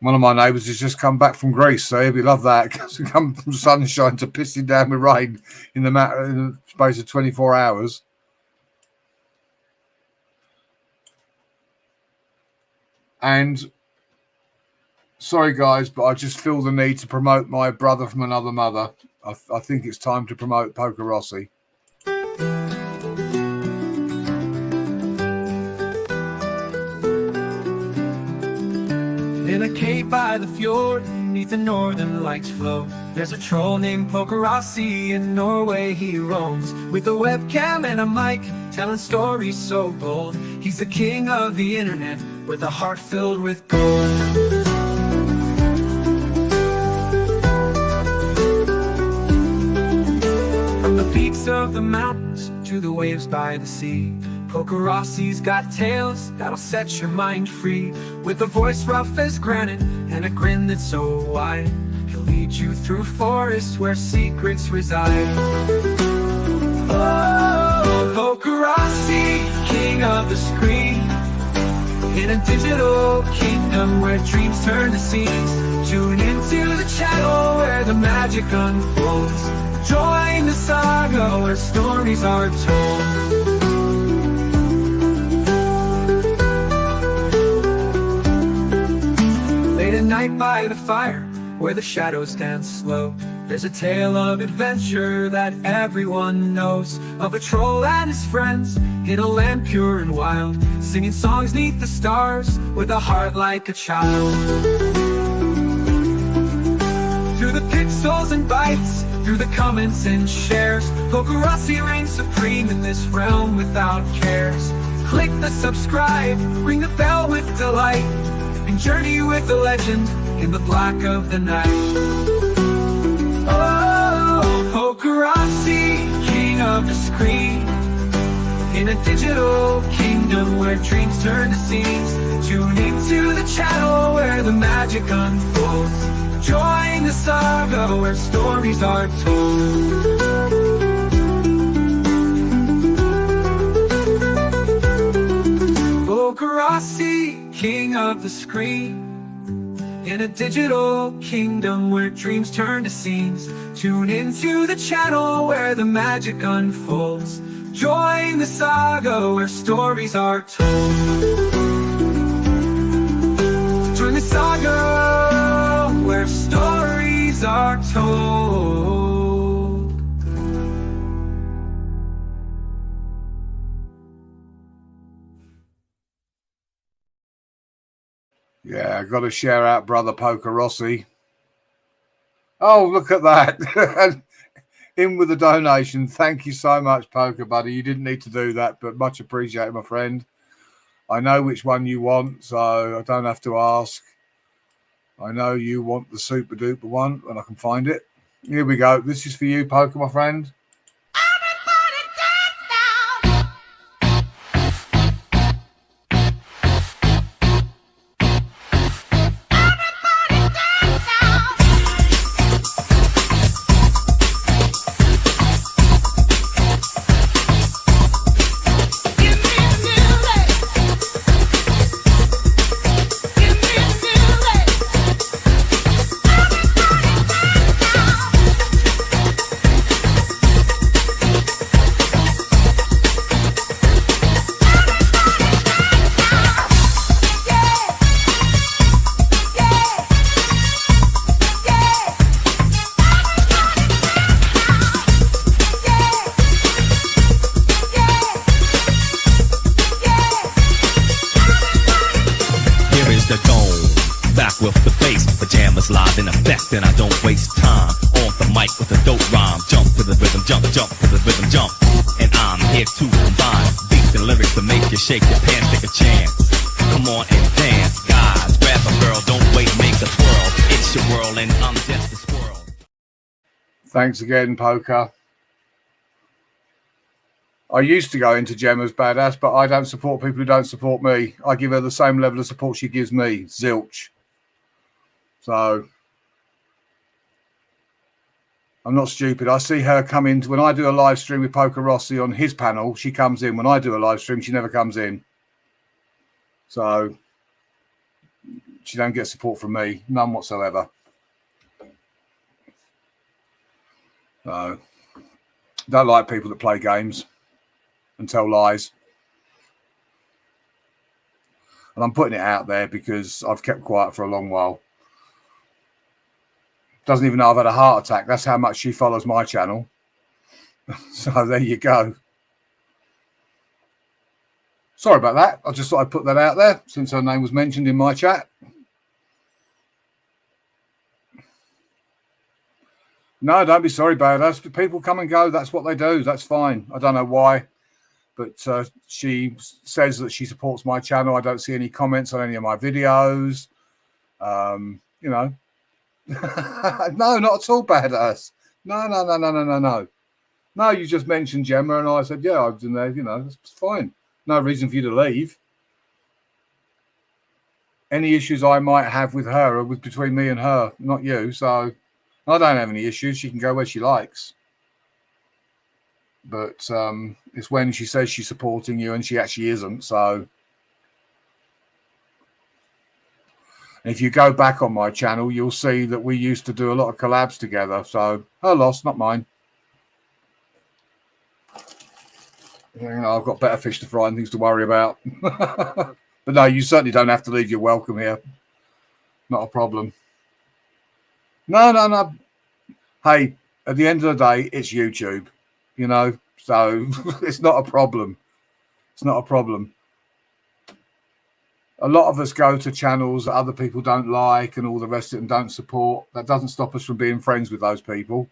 One of my neighbours has just come back from Greece, so he'll be love that. Come from sunshine to pissing down with rain in the space of 24 hours. And sorry, guys, but I just feel the need to promote my brother from another mother. I think it's time to promote Poker Rossi. In a cave by the fjord, beneath the northern lights flow, there's a troll named Poker Rossi. In Norway he roams, with a webcam and a mic, telling stories so bold. He's the king of the internet, with a heart filled with gold. From the peaks of the mountains to the waves by the sea, Poker Rossi's got tales that'll set your mind free. With a voice rough as granite and a grin that's so wide, he'll lead you through forests where secrets reside. Oh, Poker Rossi, king of the screen, in a digital kingdom where dreams turn to scenes. Tune into the channel where the magic unfolds. Join the saga where stories are told. night by the fire, where the shadows dance slow. There's a tale of adventure that everyone knows, of a troll and his friends in a land pure and wild, singing songs neath the stars with a heart like a child. Through the pixels and bytes, through the comments and shares, Pokerossi reigns supreme in this realm without cares. Click the subscribe, ring the bell with delight, and journey with the legend in the black of the night. Oh, Pokerossi, king of the screen, in a digital kingdom where dreams turn to scenes. Tune into the channel where the magic unfolds. Join the saga where stories are told. Pokerossi, king of the screen, in a digital kingdom where dreams turn to scenes. Tune into the channel where the magic unfolds. Join the saga where stories are told. Join the saga where stories are told. Yeah, I got to share out brother Pokerossi. Oh, look at that. In with the donation. Thank you so much, Poker Buddy. You didn't need to do that, but much appreciated, my friend. I know which one you want, so I don't have to ask. I know you want the super duper one, and I can find it. Here we go. This is for you, Poker, my friend. Live in effect, and I don't waste time. On the mic with a dope rhyme. Jump to the rhythm, jump to the rhythm, jump. And I'm here to combine beats and lyrics to make you shake your pants, take a chance. Come on and dance, guys. Grab a girl, don't wait, make a twirl. It's your world, and I'm just a squirrel. Thanks again, Poker. I used to go into Gemma's badass, but I don't support people who don't support me. I give her the same level of support she gives me. Zilch. So I'm not stupid. I see her come in when I do a live stream with Pokerossi on his panel. She comes in. When I do a live stream, she never comes in. So she don't get support from me, none whatsoever. So don't like people that play games and tell lies. And I'm putting it out there because I've kept quiet for a long while. Doesn't even know I've had a heart attack. That's how much she follows my channel. So there you go. Sorry about that. I just thought I'd put that out there since her name was mentioned in my chat. No, don't be sorry about us. People come and go. That's what they do. That's fine. I don't know why. But she says that she supports my channel. I don't see any comments on any of my videos. You know. No, not at all, badass. No. No, you just mentioned Gemma, and I said, yeah, I was in there. You know, it's fine. No reason for you to leave. Any issues I might have with her are between me and her, not you. So I don't have any issues. She can go where she likes. But it's when she says she's supporting you and she actually isn't. So if you go back on my channel, you'll see that we used to do a lot of collabs together. So her loss, not mine. You know, I've got better fish to fry and things to worry about. But no, you certainly don't have to leave. You're welcome here. Not a problem. No. Hey, at the end of the day, it's YouTube, you know, so it's not a problem. It's not a problem. A lot of us go to channels that other people don't like and all the rest of it and don't support. That doesn't stop us from being friends with those people,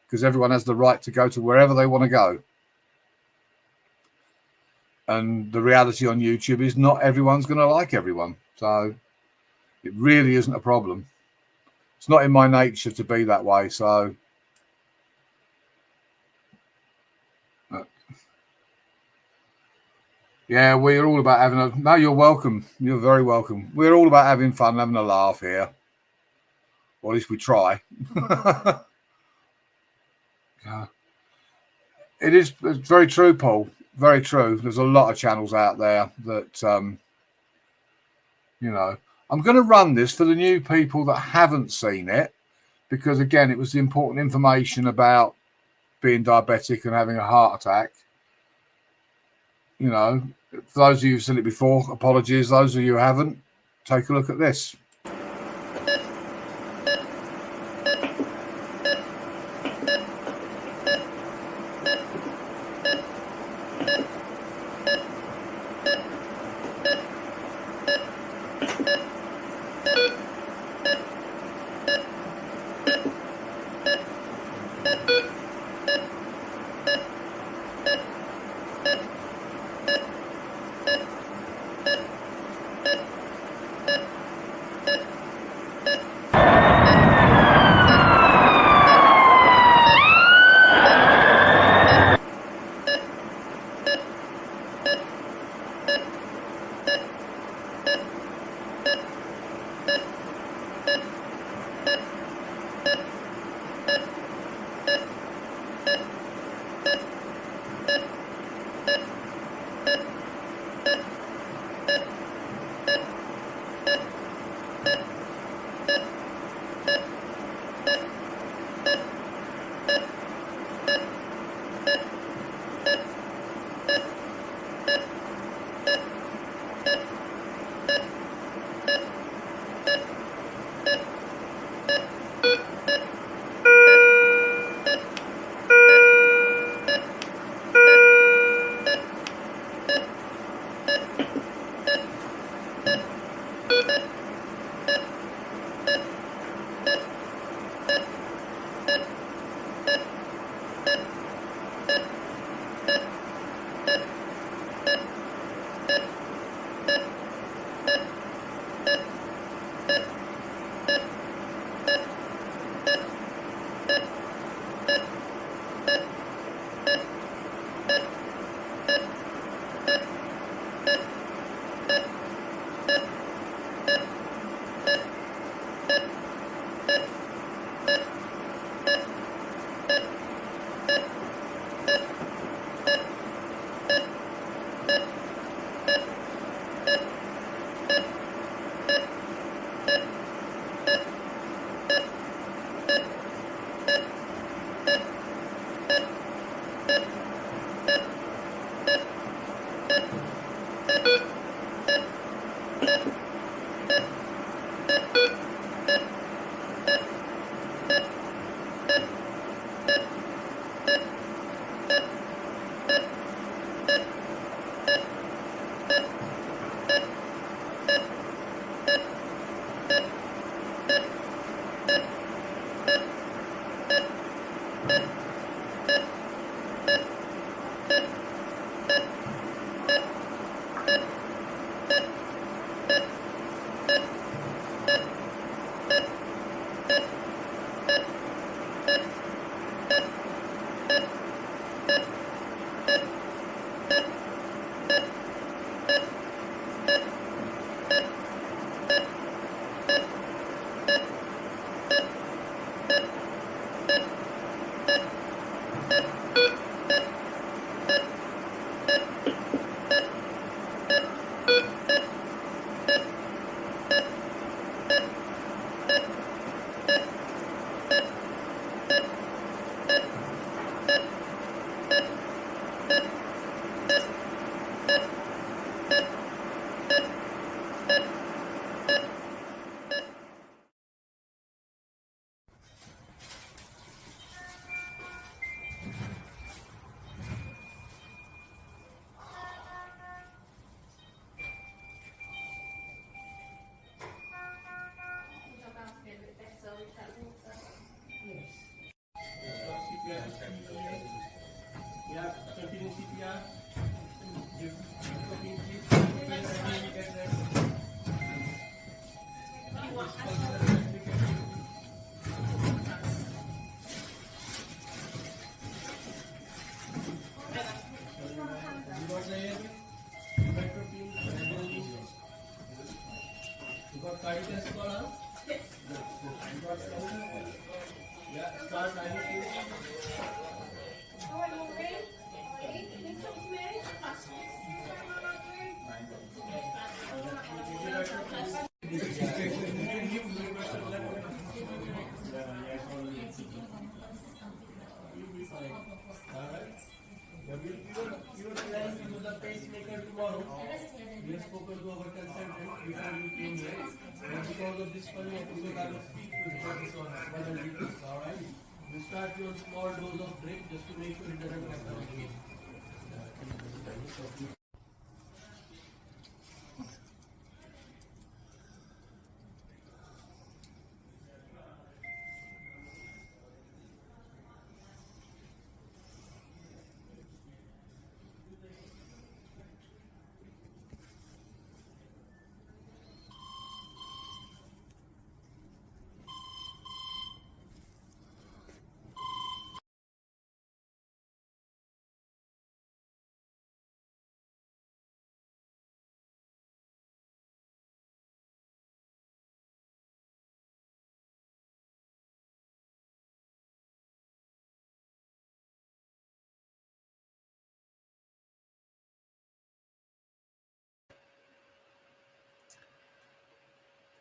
because everyone has the right to go to wherever they want to go. And the reality on YouTube is not everyone's going to like everyone. So it really isn't a problem. It's not in my nature to be that way. So yeah, we're all about having a... No, you're welcome. You're very welcome. We're all about having fun, having a laugh here. Or at least we try. It's very true, Paul. Very true. There's a lot of channels out there that, you know... I'm going to run this for the new people that haven't seen it, because, again, it was the important information about being diabetic and having a heart attack. You know, for those of you who've seen it before, apologies. Those of you who haven't, take a look at this.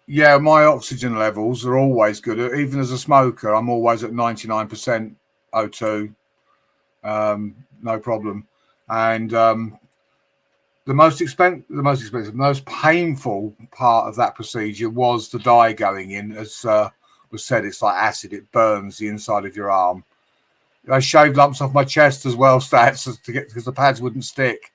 Yeah, my oxygen levels are always good. Even as a smoker, I'm always at 99% O2, no problem. And the most painful part of that procedure was the dye going in. As was said, it's like acid; it burns the inside of your arm. I shaved lumps off my chest as well, stats, to get because the pads wouldn't stick.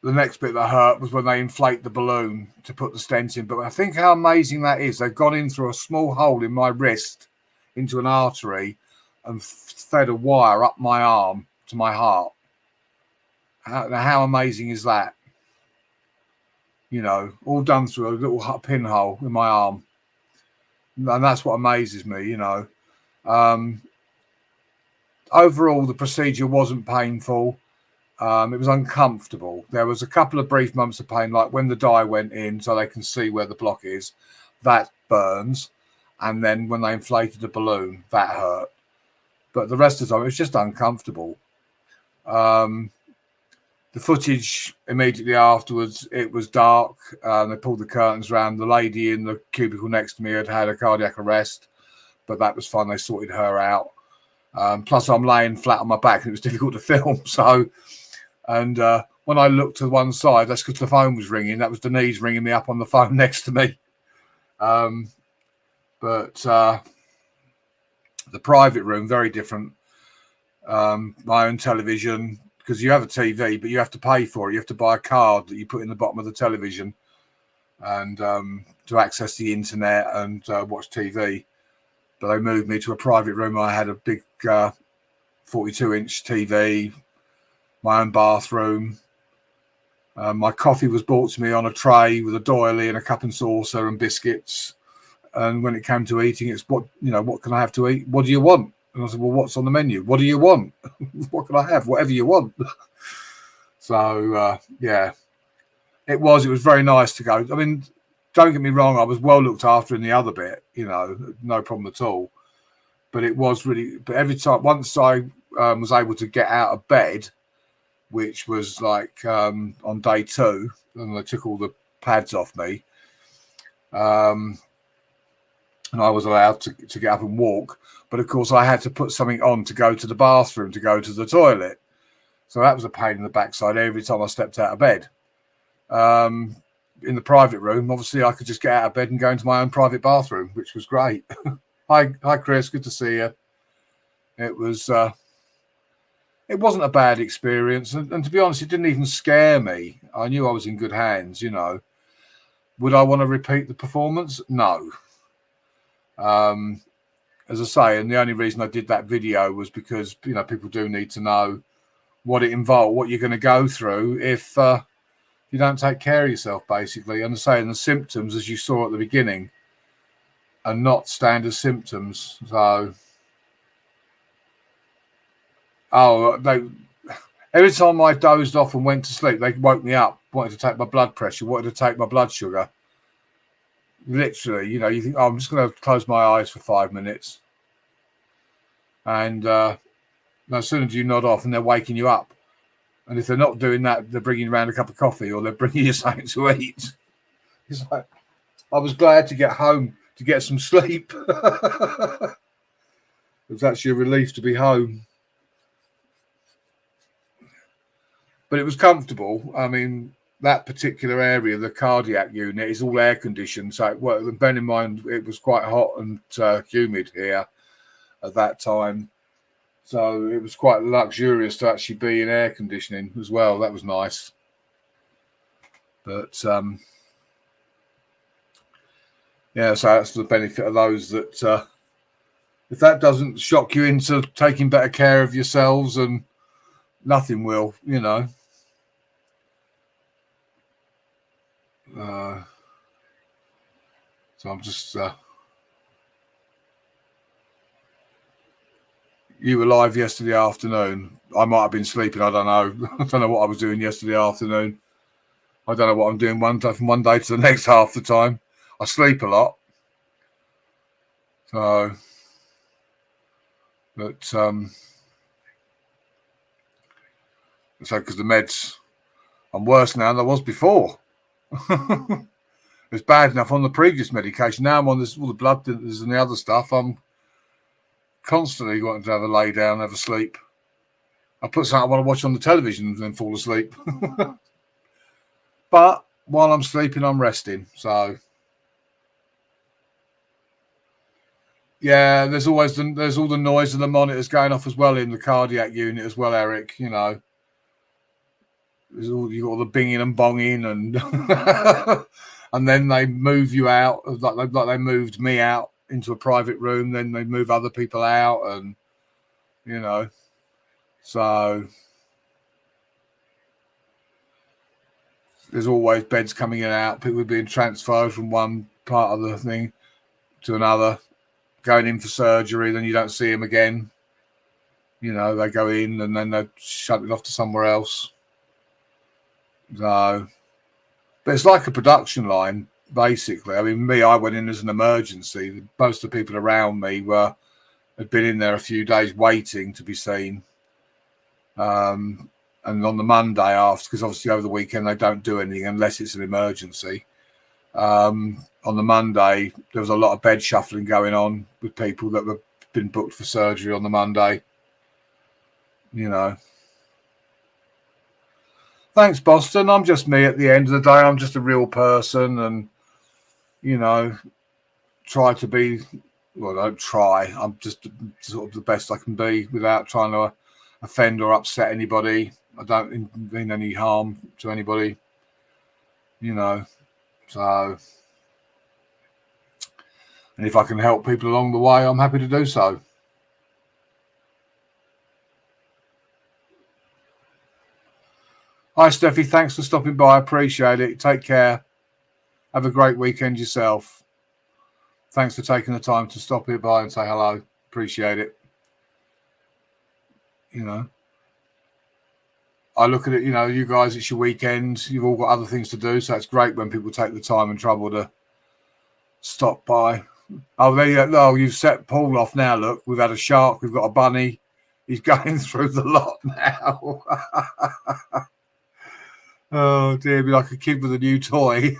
The next bit that hurt was when they inflate the balloon to put the stent in. But I think how amazing that is. They've gone in through a small hole in my wrist into an artery and fed a wire up my arm to my heart. How amazing is that? You know, all done through a little pinhole in my arm. And that's what amazes me, you know. Overall, the procedure wasn't painful. It was uncomfortable. There was a couple of brief moments of pain, like when the dye went in so they can see where the block is. That burns. And then when they inflated the balloon, that hurt. But the rest of the time, it was just uncomfortable. The footage immediately afterwards, it was dark. They pulled the curtains around. The lady in the cubicle next to me had had a cardiac arrest, but that was fine. They sorted her out. Plus, I'm laying flat on my back and it was difficult to film. So, and when I looked to one side, that's because the phone was ringing. That was Denise ringing me up on the phone next to me. But the private room, very different. My own television, because you have a TV, but you have to pay for it. You have to buy a card that you put in the bottom of the television and to access the internet and watch TV. But they moved me to a private room. I had a big 42-inch TV, my own bathroom. My coffee was brought to me on a tray with a doily and a cup and saucer and biscuits. And when it came to eating, it's what can I have to eat? What do you want? And I said, well, what's on the menu? What do you want? What can I have? Whatever you want. So, yeah, it was very nice to go. I mean, don't get me wrong, I was well looked after in the other bit, no problem at all. But it was really, but every time, once I was able to get out of bed, which was like on day 2, and they took all the pads off me, and I was allowed to get up and walk. But of course, I had to put something on to go to the bathroom, to go to the toilet. So that was a pain in the backside every time I stepped out of bed. In the private room, obviously, I could just get out of bed and go into my own private bathroom, which was great. Hi, Chris. Good to see you. It wasn't a bad experience, and to be honest, it didn't even scare me. I knew I was in good hands. Would I want to repeat the performance? No. As I say, and the only reason I did that video was because people do need to know what it involved, what you're going to go through if you don't take care of yourself, basically. And I say, the symptoms, as you saw at the beginning, are not standard symptoms. So, Every time I dozed off and went to sleep, they woke me up, wanted to take my blood pressure, wanted to take my blood sugar. Literally, you know, you think, oh, I'm just going to close my eyes for 5 minutes. And as soon as you nod off and they're waking you up. And if they're not doing that, they're bringing you around a cup of coffee or they're bringing you something to eat. It's like, I was glad to get home to get some sleep. It was actually a relief to be home. But it was comfortable. I mean, that particular area, the cardiac unit, is all air conditioned. So, bear in mind, it was quite hot and humid here at that time. So it was quite luxurious to actually be in air conditioning as well. That was nice. But yeah, so that's the benefit of those, that if that doesn't shock you into taking better care of yourselves, and nothing will, you know. So I'm just you were live yesterday afternoon. I might have been sleeping, I don't know. I don't know what I was doing yesterday afternoon. I don't know what I'm doing from one day to the next half the time. I sleep a lot. So, but so because the meds, I'm worse now than I was before. It's bad enough on the previous medication. Now I'm on this, all the blood thinners and the other stuff. I'm constantly wanting to have a lay down, have a sleep. I put something I want to watch on the television and then fall asleep. But while I'm sleeping, I'm resting. So yeah, there's all the noise of the monitors going off as well in the cardiac unit as well, Eric. You know, you got all the binging and bonging, and and then they move you out, like they moved me out into a private room. Then they move other people out, and you know, so there's always beds coming in and out. People being transferred from one part of the thing to another, going in for surgery. Then you don't see them again. You know, they go in and then they shut it off to somewhere else. So, but it's like a production line, basically. I mean, I went in as an emergency. Most of the people around me had been in there a few days waiting to be seen. And on the Monday after, because obviously over the weekend they don't do anything unless it's an emergency. On the Monday, there was a lot of bed shuffling going on with people that have been booked for surgery on the Monday. You know. Thanks, Boston. I'm just me at the end of the day. I'm just a real person, and, you know, try to be, well, I don't try. I'm just sort of the best I can be without trying to offend or upset anybody. I don't mean any harm to anybody, you know. So, and if I can help people along the way, I'm happy to do so. Hi, Steffi. Thanks for stopping by. I appreciate it. Take care. Have a great weekend yourself. Thanks for taking the time to stop here by and say hello. Appreciate it. You know, I look at it, you know, you guys, it's your weekend. You've all got other things to do. So it's great when people take the time and trouble to stop by. Oh, there you go. Oh, you've set Paul off now. Look, we've had a shark. We've got a bunny. He's going through the lot now. Oh dear, be like a kid with a new toy.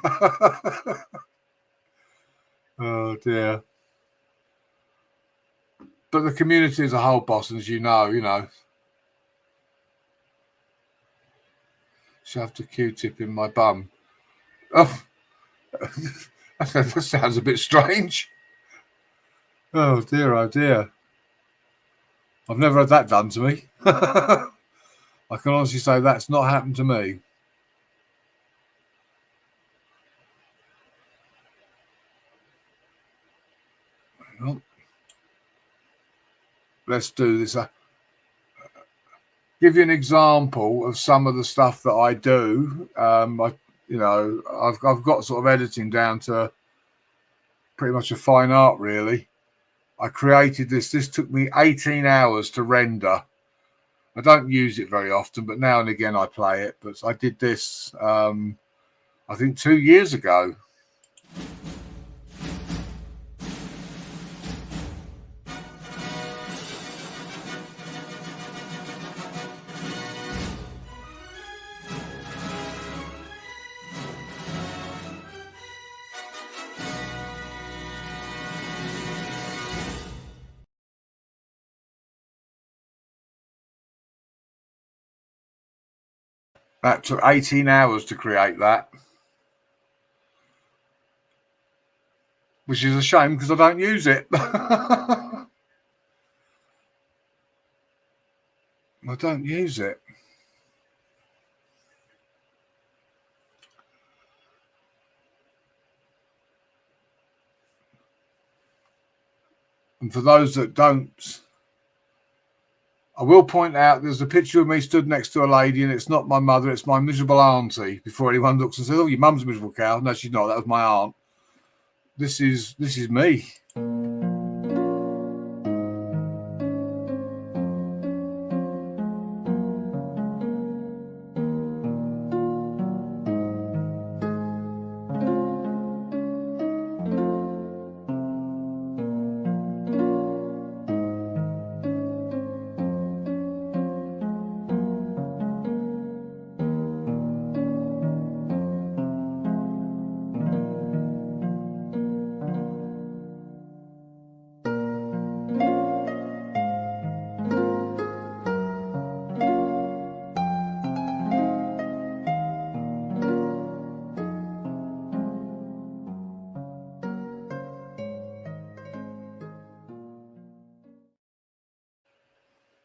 Oh dear. But the community as a whole, boss, as you know. Shoved a Q-tip in my bum. Oh, that sounds a bit strange. Oh dear, oh dear. I've never had that done to me. I can honestly say that's not happened to me. Well, let's do this. Give you an example of some of the stuff that I do. I've got sort of editing down to pretty much a fine art, really. I created this. This took me 18 hours to render. I don't use it very often, but now and again I play it. But I did this, I think 2 years ago. That took 18 hours to create that, which is a shame because I don't use it. I don't use it. And for those that don't, I will point out there's a picture of me stood next to a lady, and it's not my mother, it's my miserable auntie. Before anyone looks and says, "Oh, your mum's a miserable cow." No, she's not. That was my aunt. This is me.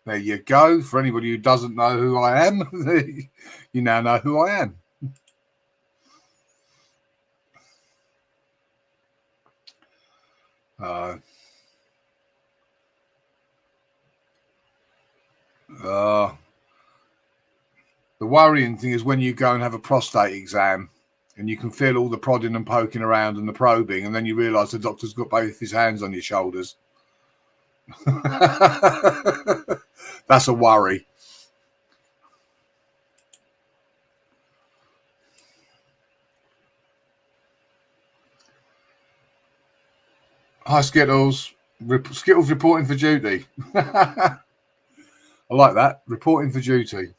There you go. For anybody who doesn't know who I am, you now know who I am. The worrying thing is when you go and have a prostate exam and you can feel all the prodding and poking around and the probing, and then you realise the doctor's got both his hands on your shoulders. That's a worry. Hi, Skittles. Skittles reporting for duty. I like that. Reporting for duty.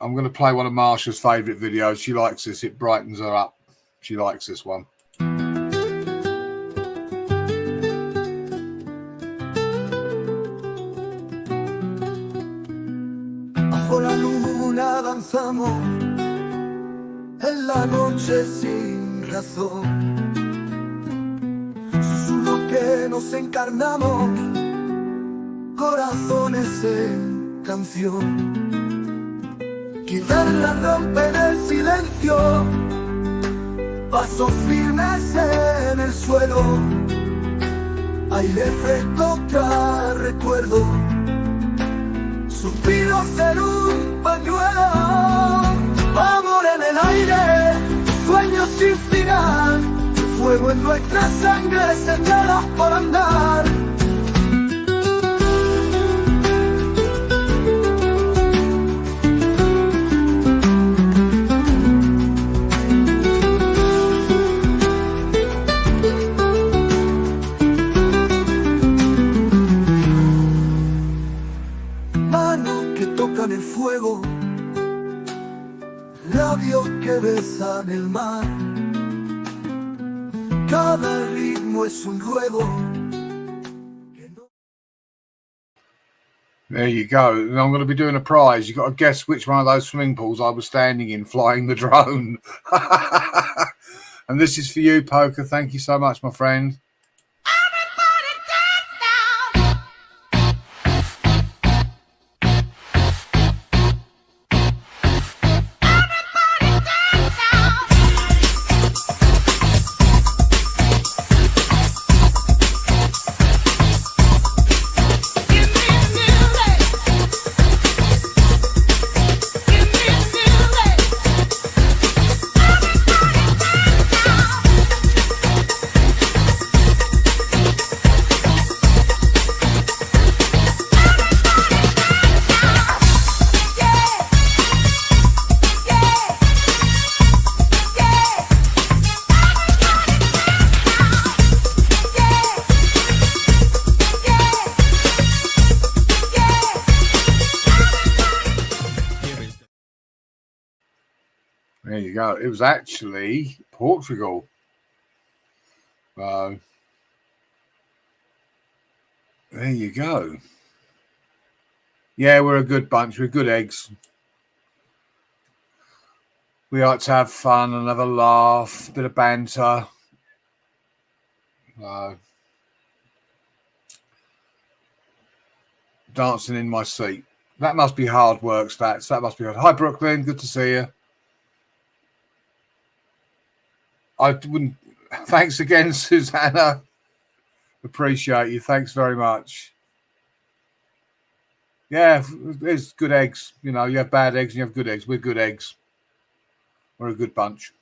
I'm going to play one of Marsha's favourite videos. She likes this. It brightens her up. She likes this one. Bajo la luna danzamos en la noche sin razón. Susurro que nos encarnamos, corazones en canción. Guitarra rompen el silencio, pasos firmes en el suelo. Aire fresco trae recuerdo, suspiros en un pañuelo. Amor en el aire, sueños sin final, fuego en nuestra sangre, senderos por andar. El fuego, labios que besan el mar, cada ritmo es un ruego. There you go. And I'm going to be doing a prize. You've got to guess which one of those swimming pools I was standing in flying the drone. And this is for you, Poker. Thank you so much, my friend. There you go. It was actually Portugal. There you go. Yeah, we're a good bunch. We're good eggs. We like to have fun and have a laugh, a bit of banter. Dancing in my seat. That must be hard work, Stats. That must be hard. Hi, Brooklyn. Good to see you. I wouldn't. Thanks again, Susanna. Appreciate you. Thanks very much. Yeah, it's good eggs. You know, you have bad eggs and you have good eggs. We're good eggs. We're a good bunch.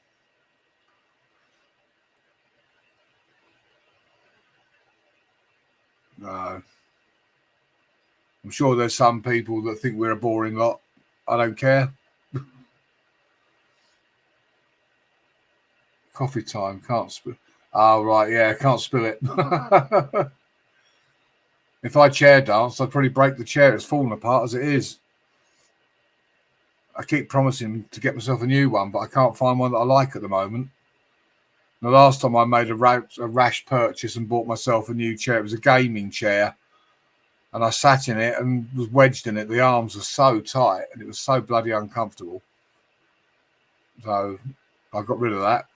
No. I'm sure there's some people that think we're a boring lot. I don't care. Coffee time. Can't spill. Oh, right. Yeah, can't spill it. If I chair dance, I'd probably break the chair. It's falling apart as it is. I keep promising to get myself a new one, but I can't find one that I like at the moment. The last time I made a rash purchase and bought myself a new chair, it was a gaming chair. And I sat in it and was wedged in it. The arms were so tight and it was so bloody uncomfortable. So I got rid of that.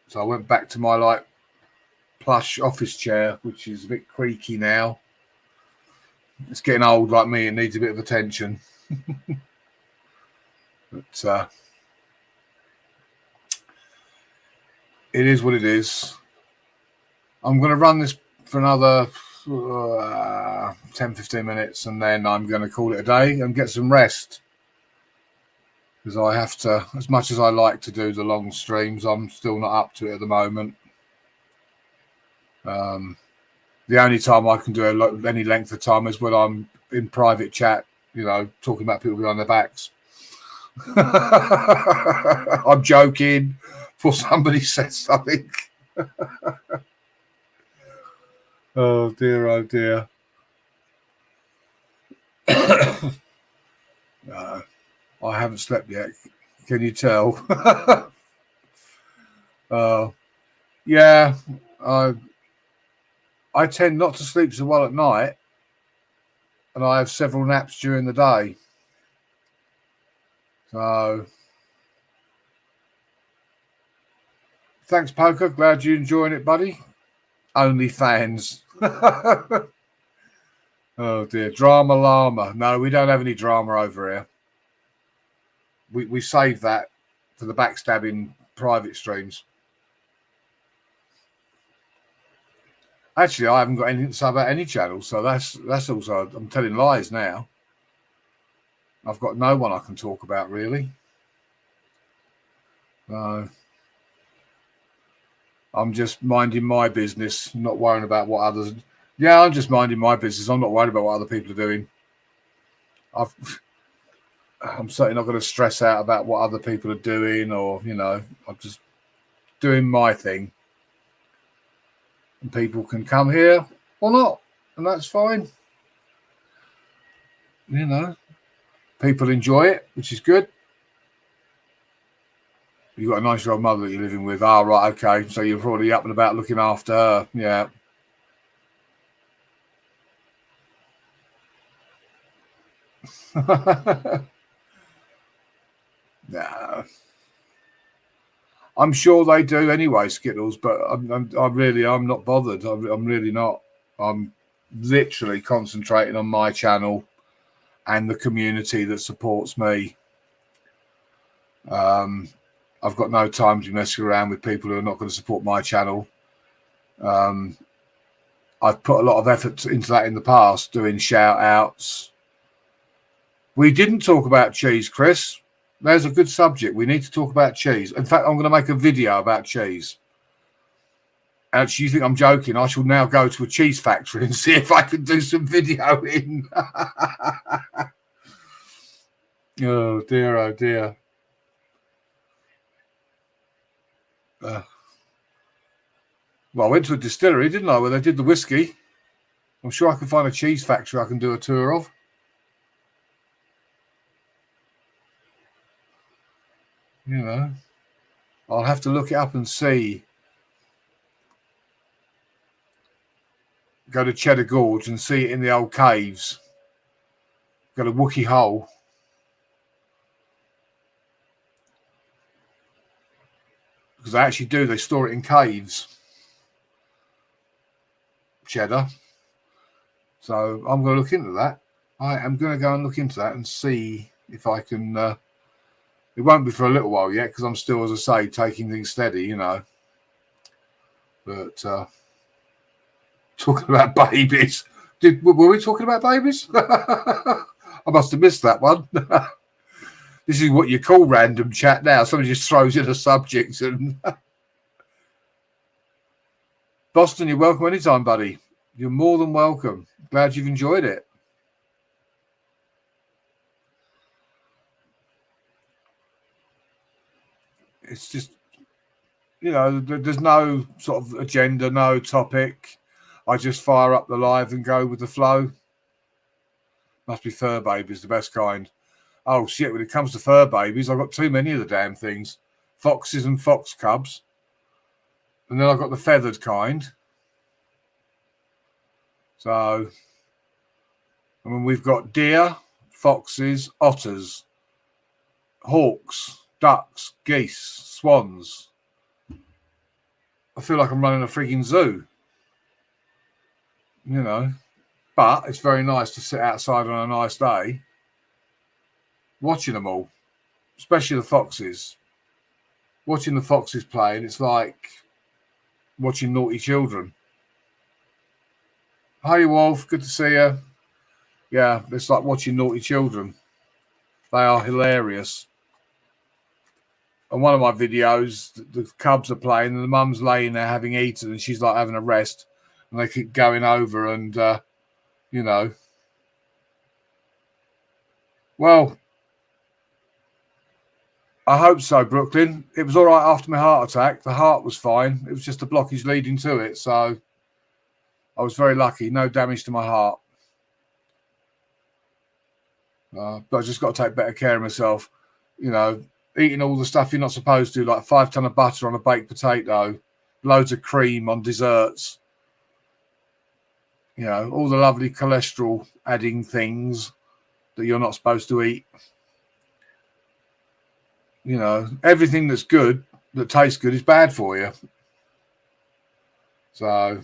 So I went back to my like plush office chair, which is a bit creaky now. It's getting old like me. It needs a bit of attention. But it is what it is. I'm going to run this for another 10-15 minutes and then I'm going to call it a day and get some rest, because I have to, as much as I like to do the long streams, I'm still not up to it at the moment. The only time I can do any length of time is when I'm in private chat, you know, talking about people behind their backs. I'm joking before somebody says something. Oh dear, oh dear. No, I haven't slept yet. Can you tell? Yeah, I tend not to sleep so well at night, and I have several naps during the day. So, thanks, Poker. Glad you're enjoying it, buddy. Only fans. Oh dear, drama llama. No, we don't have any drama over here. We save that for the backstabbing private streams. Actually, I haven't got anything to say about any channel, so that's also, I'm telling lies now. I've got no one I can talk about really. I'm just minding my business, not worrying about what others. Yeah, I'm just minding my business. I'm not worried about what other people are doing. I'm certainly not going to stress out about what other people are doing, or, you know, I'm just doing my thing. And people can come here or not, and that's fine. You know, people enjoy it, which is good. You've got a nice-year-old mother that you're living with. Ah, right, okay. So you're probably up and about looking after her. Yeah. No. I'm sure they do anyway, Skittles, but I'm not bothered. I'm really not. I'm literally concentrating on my channel and the community that supports me. I've got no time to be messing around with people who are not going to support my channel. I've put a lot of effort into that in the past, doing shout outs. We didn't talk about cheese, Chris. There's a good subject. We need to talk about cheese. In fact, I'm going to make a video about cheese. And you think I'm joking? I shall now go to a cheese factory and see if I can do some videoing. Oh dear, oh dear. Well, I went to a distillery, didn't I, where they did the whiskey. I'm sure I can find a cheese factory I can do a tour of. You know, I'll have to look it up and see. Go to Cheddar Gorge and see it in the old caves. Go to Wookie Hole. Because they actually do, they store it in caves. Cheddar. So I'm going to look into that. I am going to go and look into that and see if I can. It won't be for a little while yet because I'm still, as I say, taking things steady, you know. But talking about babies. Were we talking about babies? I must have missed that one. This is what you call random chat now. Somebody just throws in a subject. And Boston, you're welcome anytime, buddy. You're more than welcome. Glad you've enjoyed it. It's just, you know, there's no sort of agenda, no topic. I just fire up the live and go with the flow. Must be fur babies, the best kind. Oh, shit, when it comes to fur babies, I've got too many of the damn things. Foxes and fox cubs. And then I've got the feathered kind. So, I mean, we've got deer, foxes, otters, hawks, ducks, geese, swans. I feel like I'm running a freaking zoo. You know. But it's very nice to sit outside on a nice day watching them all, especially the foxes. Watching the foxes play, and it's like watching naughty children. Hi, Wolf. Good to see you. Yeah, it's like watching naughty children. They are hilarious. On one of my videos, the cubs are playing, and the mum's laying there having eaten, and she's like having a rest, and they keep going over and, you know. Well, I hope so, Brooklyn. It was all right after my heart attack. The heart was fine. It was just a blockage leading to it. So I was very lucky. No damage to my heart. But I just got to take better care of myself. You know, eating all the stuff you're not supposed to, like 5 tons of butter on a baked potato, loads of cream on desserts. You know, all the lovely cholesterol adding things that you're not supposed to eat. You know, everything that's good, that tastes good, is bad for you. So,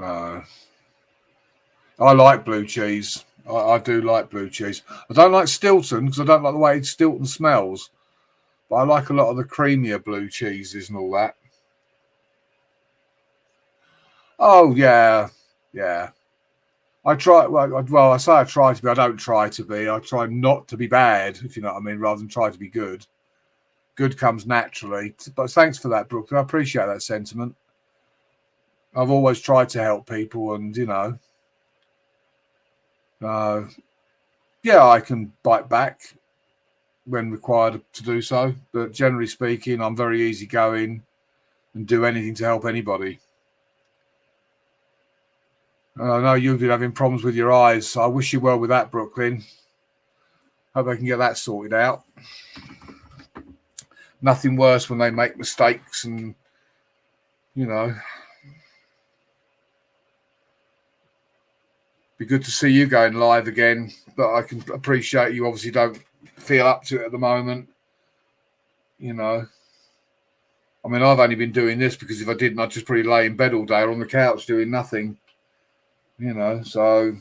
I like blue cheese. I do like blue cheese. I don't like Stilton because I don't like the way Stilton smells. But I like a lot of the creamier blue cheeses and all that. Oh, yeah. Yeah. I try, well, I say I try to be. I don't try to be. I try not to be bad, if you know what I mean, rather than try to be good. Good comes naturally. But thanks for that, Brooklyn. I appreciate that sentiment. I've always tried to help people and, you know, yeah, I can bite back when required to do so. But generally speaking, I'm very easygoing and do anything to help anybody. I know you've been having problems with your eyes, so I wish you well with that, Brooklyn. Hope I can get that sorted out. Nothing worse when they make mistakes and, you know. Be good to see you going live again, but I can appreciate you obviously don't feel up to it at the moment. You know. I mean, I've only been doing this because if I didn't, I'd just probably lay in bed all day or on the couch doing nothing. You know, so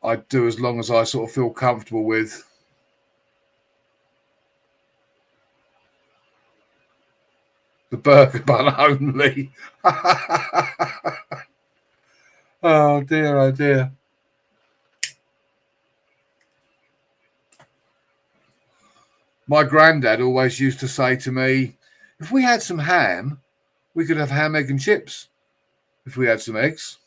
I do as long as I sort of feel comfortable with. The burger bun only. Oh dear, oh dear. My granddad always used to say to me, if we had some ham, we could have ham, egg and chips. If we had some eggs.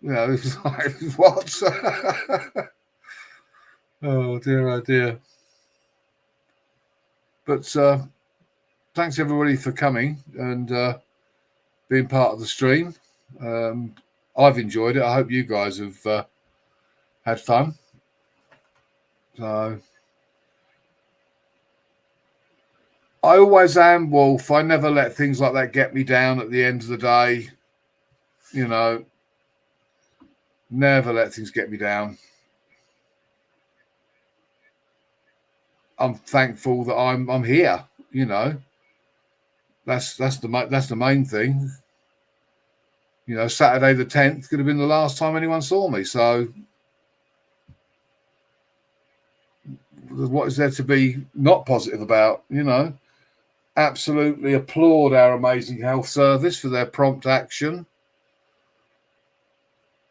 You know, it's like, what? Oh dear, oh dear. But thanks everybody for coming and being part of the stream. I've enjoyed it. I hope you guys have had fun. So I always am Wolf. I never let things like that get me down at the end of the day. You know, never let things get me down. I'm thankful that I'm here. You know, that's the main thing. You know, Saturday the 10th could have been the last time anyone saw me. So what is there to be not positive about? You know, absolutely applaud our amazing health service for their prompt action.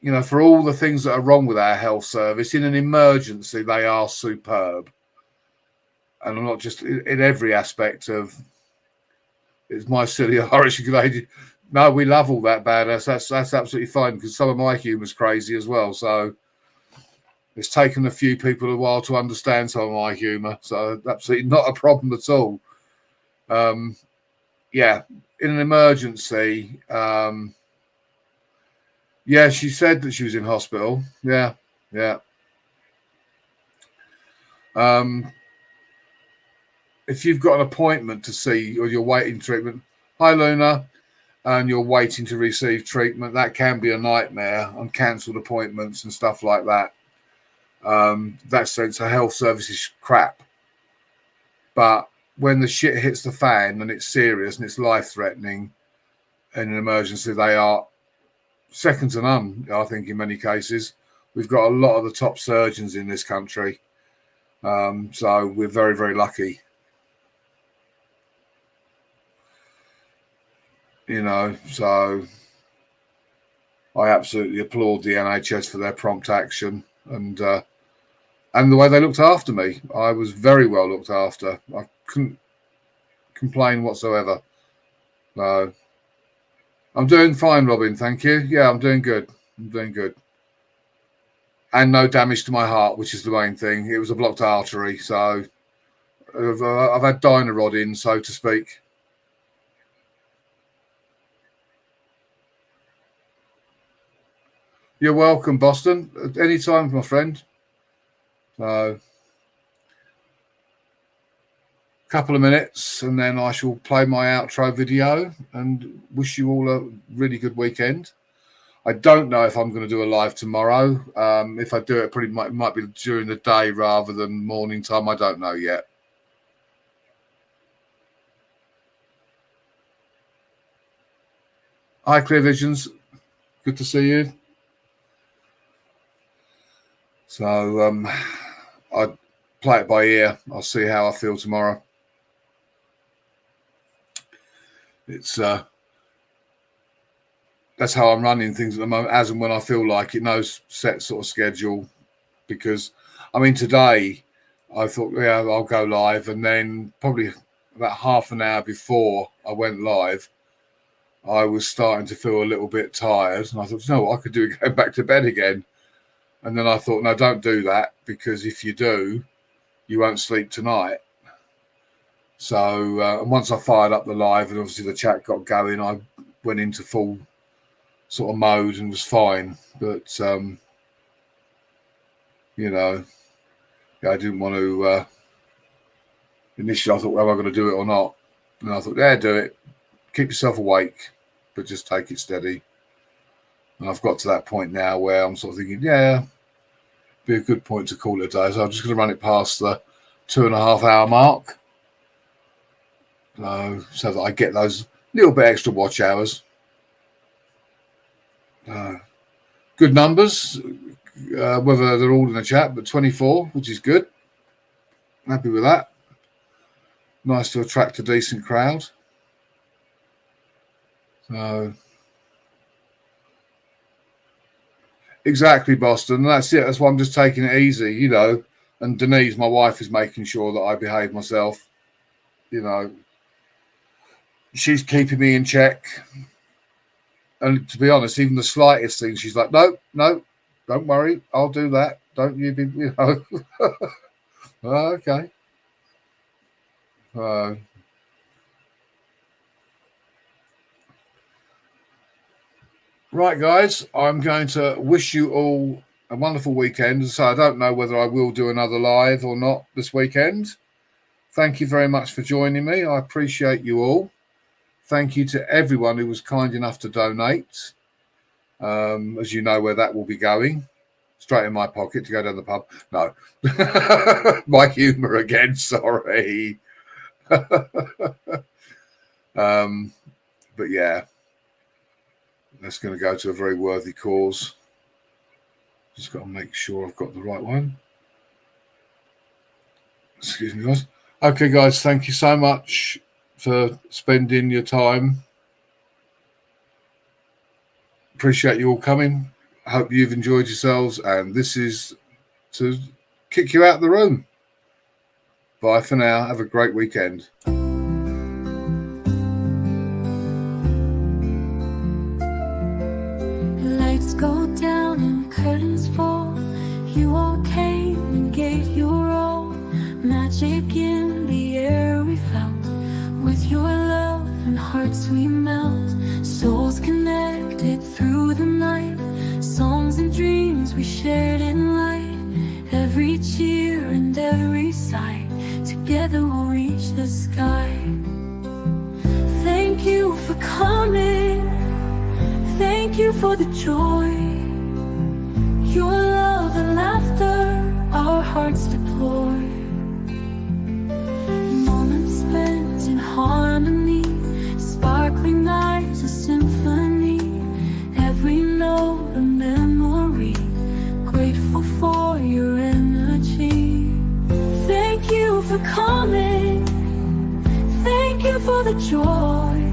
You know, for all the things that are wrong with our health service, in an emergency, they are superb. And I'm not just in every aspect of it's my silly Irish lady. No, we love all that badass. That's absolutely fine because some of my humour's crazy as well. So it's taken a few people a while to understand some of my humour. So absolutely not a problem at all. Yeah, in an emergency. Yeah, she said that she was in hospital. Yeah. If you've got an appointment to see or you're waiting treatment, hi Luna, and you're waiting to receive treatment, that can be a nightmare on cancelled appointments and stuff like that. That sense of health service is crap. But when the shit hits the fan and it's serious and it's life-threatening in an emergency, they are second to none, I think, in many cases. We've got a lot of the top surgeons in this country. So we're very, very lucky. You know, so I absolutely applaud the NHS for their prompt action and the way they looked after me. I was very well looked after. I couldn't complain whatsoever. So I'm doing fine, Robin. Thank you. Yeah, I'm doing good. And no damage to my heart, which is the main thing. It was a blocked artery, so I've had Dynarod in, so to speak. You're welcome, Boston. At any time, my friend. So, a couple of minutes, and then I shall play my outro video and wish you all a really good weekend. I don't know if I'm going to do a live tomorrow. If I do it, might be during the day rather than morning time. I don't know yet. Hi, Clear Visions. Good to see you. So I'd play it by ear. I'll see how I feel tomorrow. It's that's how I'm running things at the moment, as and when I feel like it. No set sort of schedule, because I mean today I thought, yeah, I'll go live, and then probably about half an hour before I went live, I was starting to feel a little bit tired, and I thought, no, what I could do is go back to bed again. And then I thought, no, don't do that, because if you do, you won't sleep tonight. So and once I fired up the live and obviously the chat got going, I went into full sort of mode and was fine. But you know, yeah, I didn't want to. Initially, I thought, well, am I going to do it or not? And I thought, yeah, do it. Keep yourself awake, but just take it steady. And I've got to that point now where I'm sort of thinking, yeah, be a good point to call it a day. So I'm just going to run it past the 2.5 hour mark, so that I get those little bit extra watch hours. Good numbers, whether they're all in the chat, but 24, which is good. Happy with that. Nice to attract a decent crowd. So exactly, Boston. That's it. That's why I'm just taking it easy, you know. And Denise, my wife, is making sure that I behave myself. You know, she's keeping me in check. And to be honest, even the slightest thing, she's like, no, don't worry, I'll do that. Don't you be, you know. Okay. Right, guys, I'm going to wish you all a wonderful weekend. So I don't know whether I will do another live or not this weekend. Thank you very much for joining me. I appreciate you all. Thank you to everyone who was kind enough to donate. As you know where that will be going. Straight in my pocket to go down the pub. No. My humour again, sorry. But yeah. That's going to go to a very worthy cause. Just got to make sure I've got the right one. Excuse me, guys. Okay, guys, thank you so much for spending your time. Appreciate you all coming. I hope you've enjoyed yourselves, and this is to kick you out of the room. Bye for now. Have a great weekend. Lights go down and curtains fall. You all came and gave your all. Magic in the air we felt. With your love and hearts we melt. Souls connected through the night. Songs and dreams we shared in light. Every cheer and every sigh. Together we'll reach the sky. Thank you for coming. Thank you for the joy. Your love and laughter our hearts deploy. Moments spent in harmony. Sparkling eyes, a symphony. Every note a memory. Grateful for your energy. Thank you for coming. Thank you for the joy.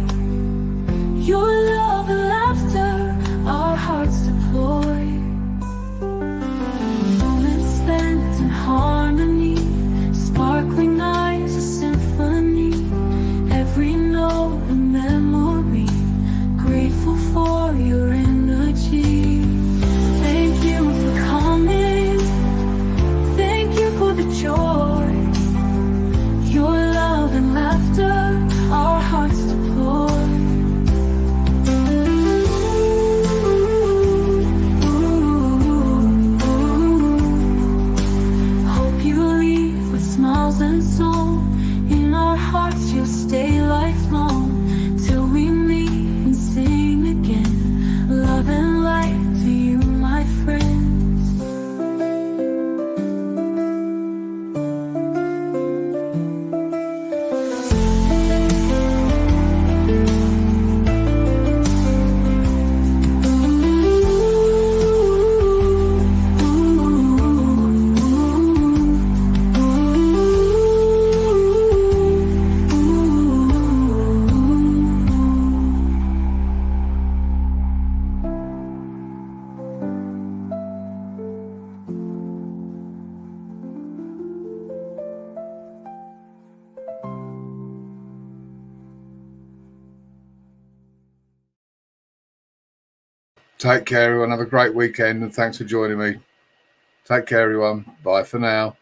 Your love and laughter our hearts deploy. Moments spent in harmony. Sparkling eyes, a symphony. Every note a memory. Grateful for your energy. Thank you for coming. Thank you for the joy. Your love and laughter our hearts deploy. Hope you leave with smiles and song. In our hearts you'll stay lifelong. Till we meet and sing again. Love and light to you, my friends. Take care, everyone. Have a great weekend, and thanks for joining me. Take care, everyone. Bye for now.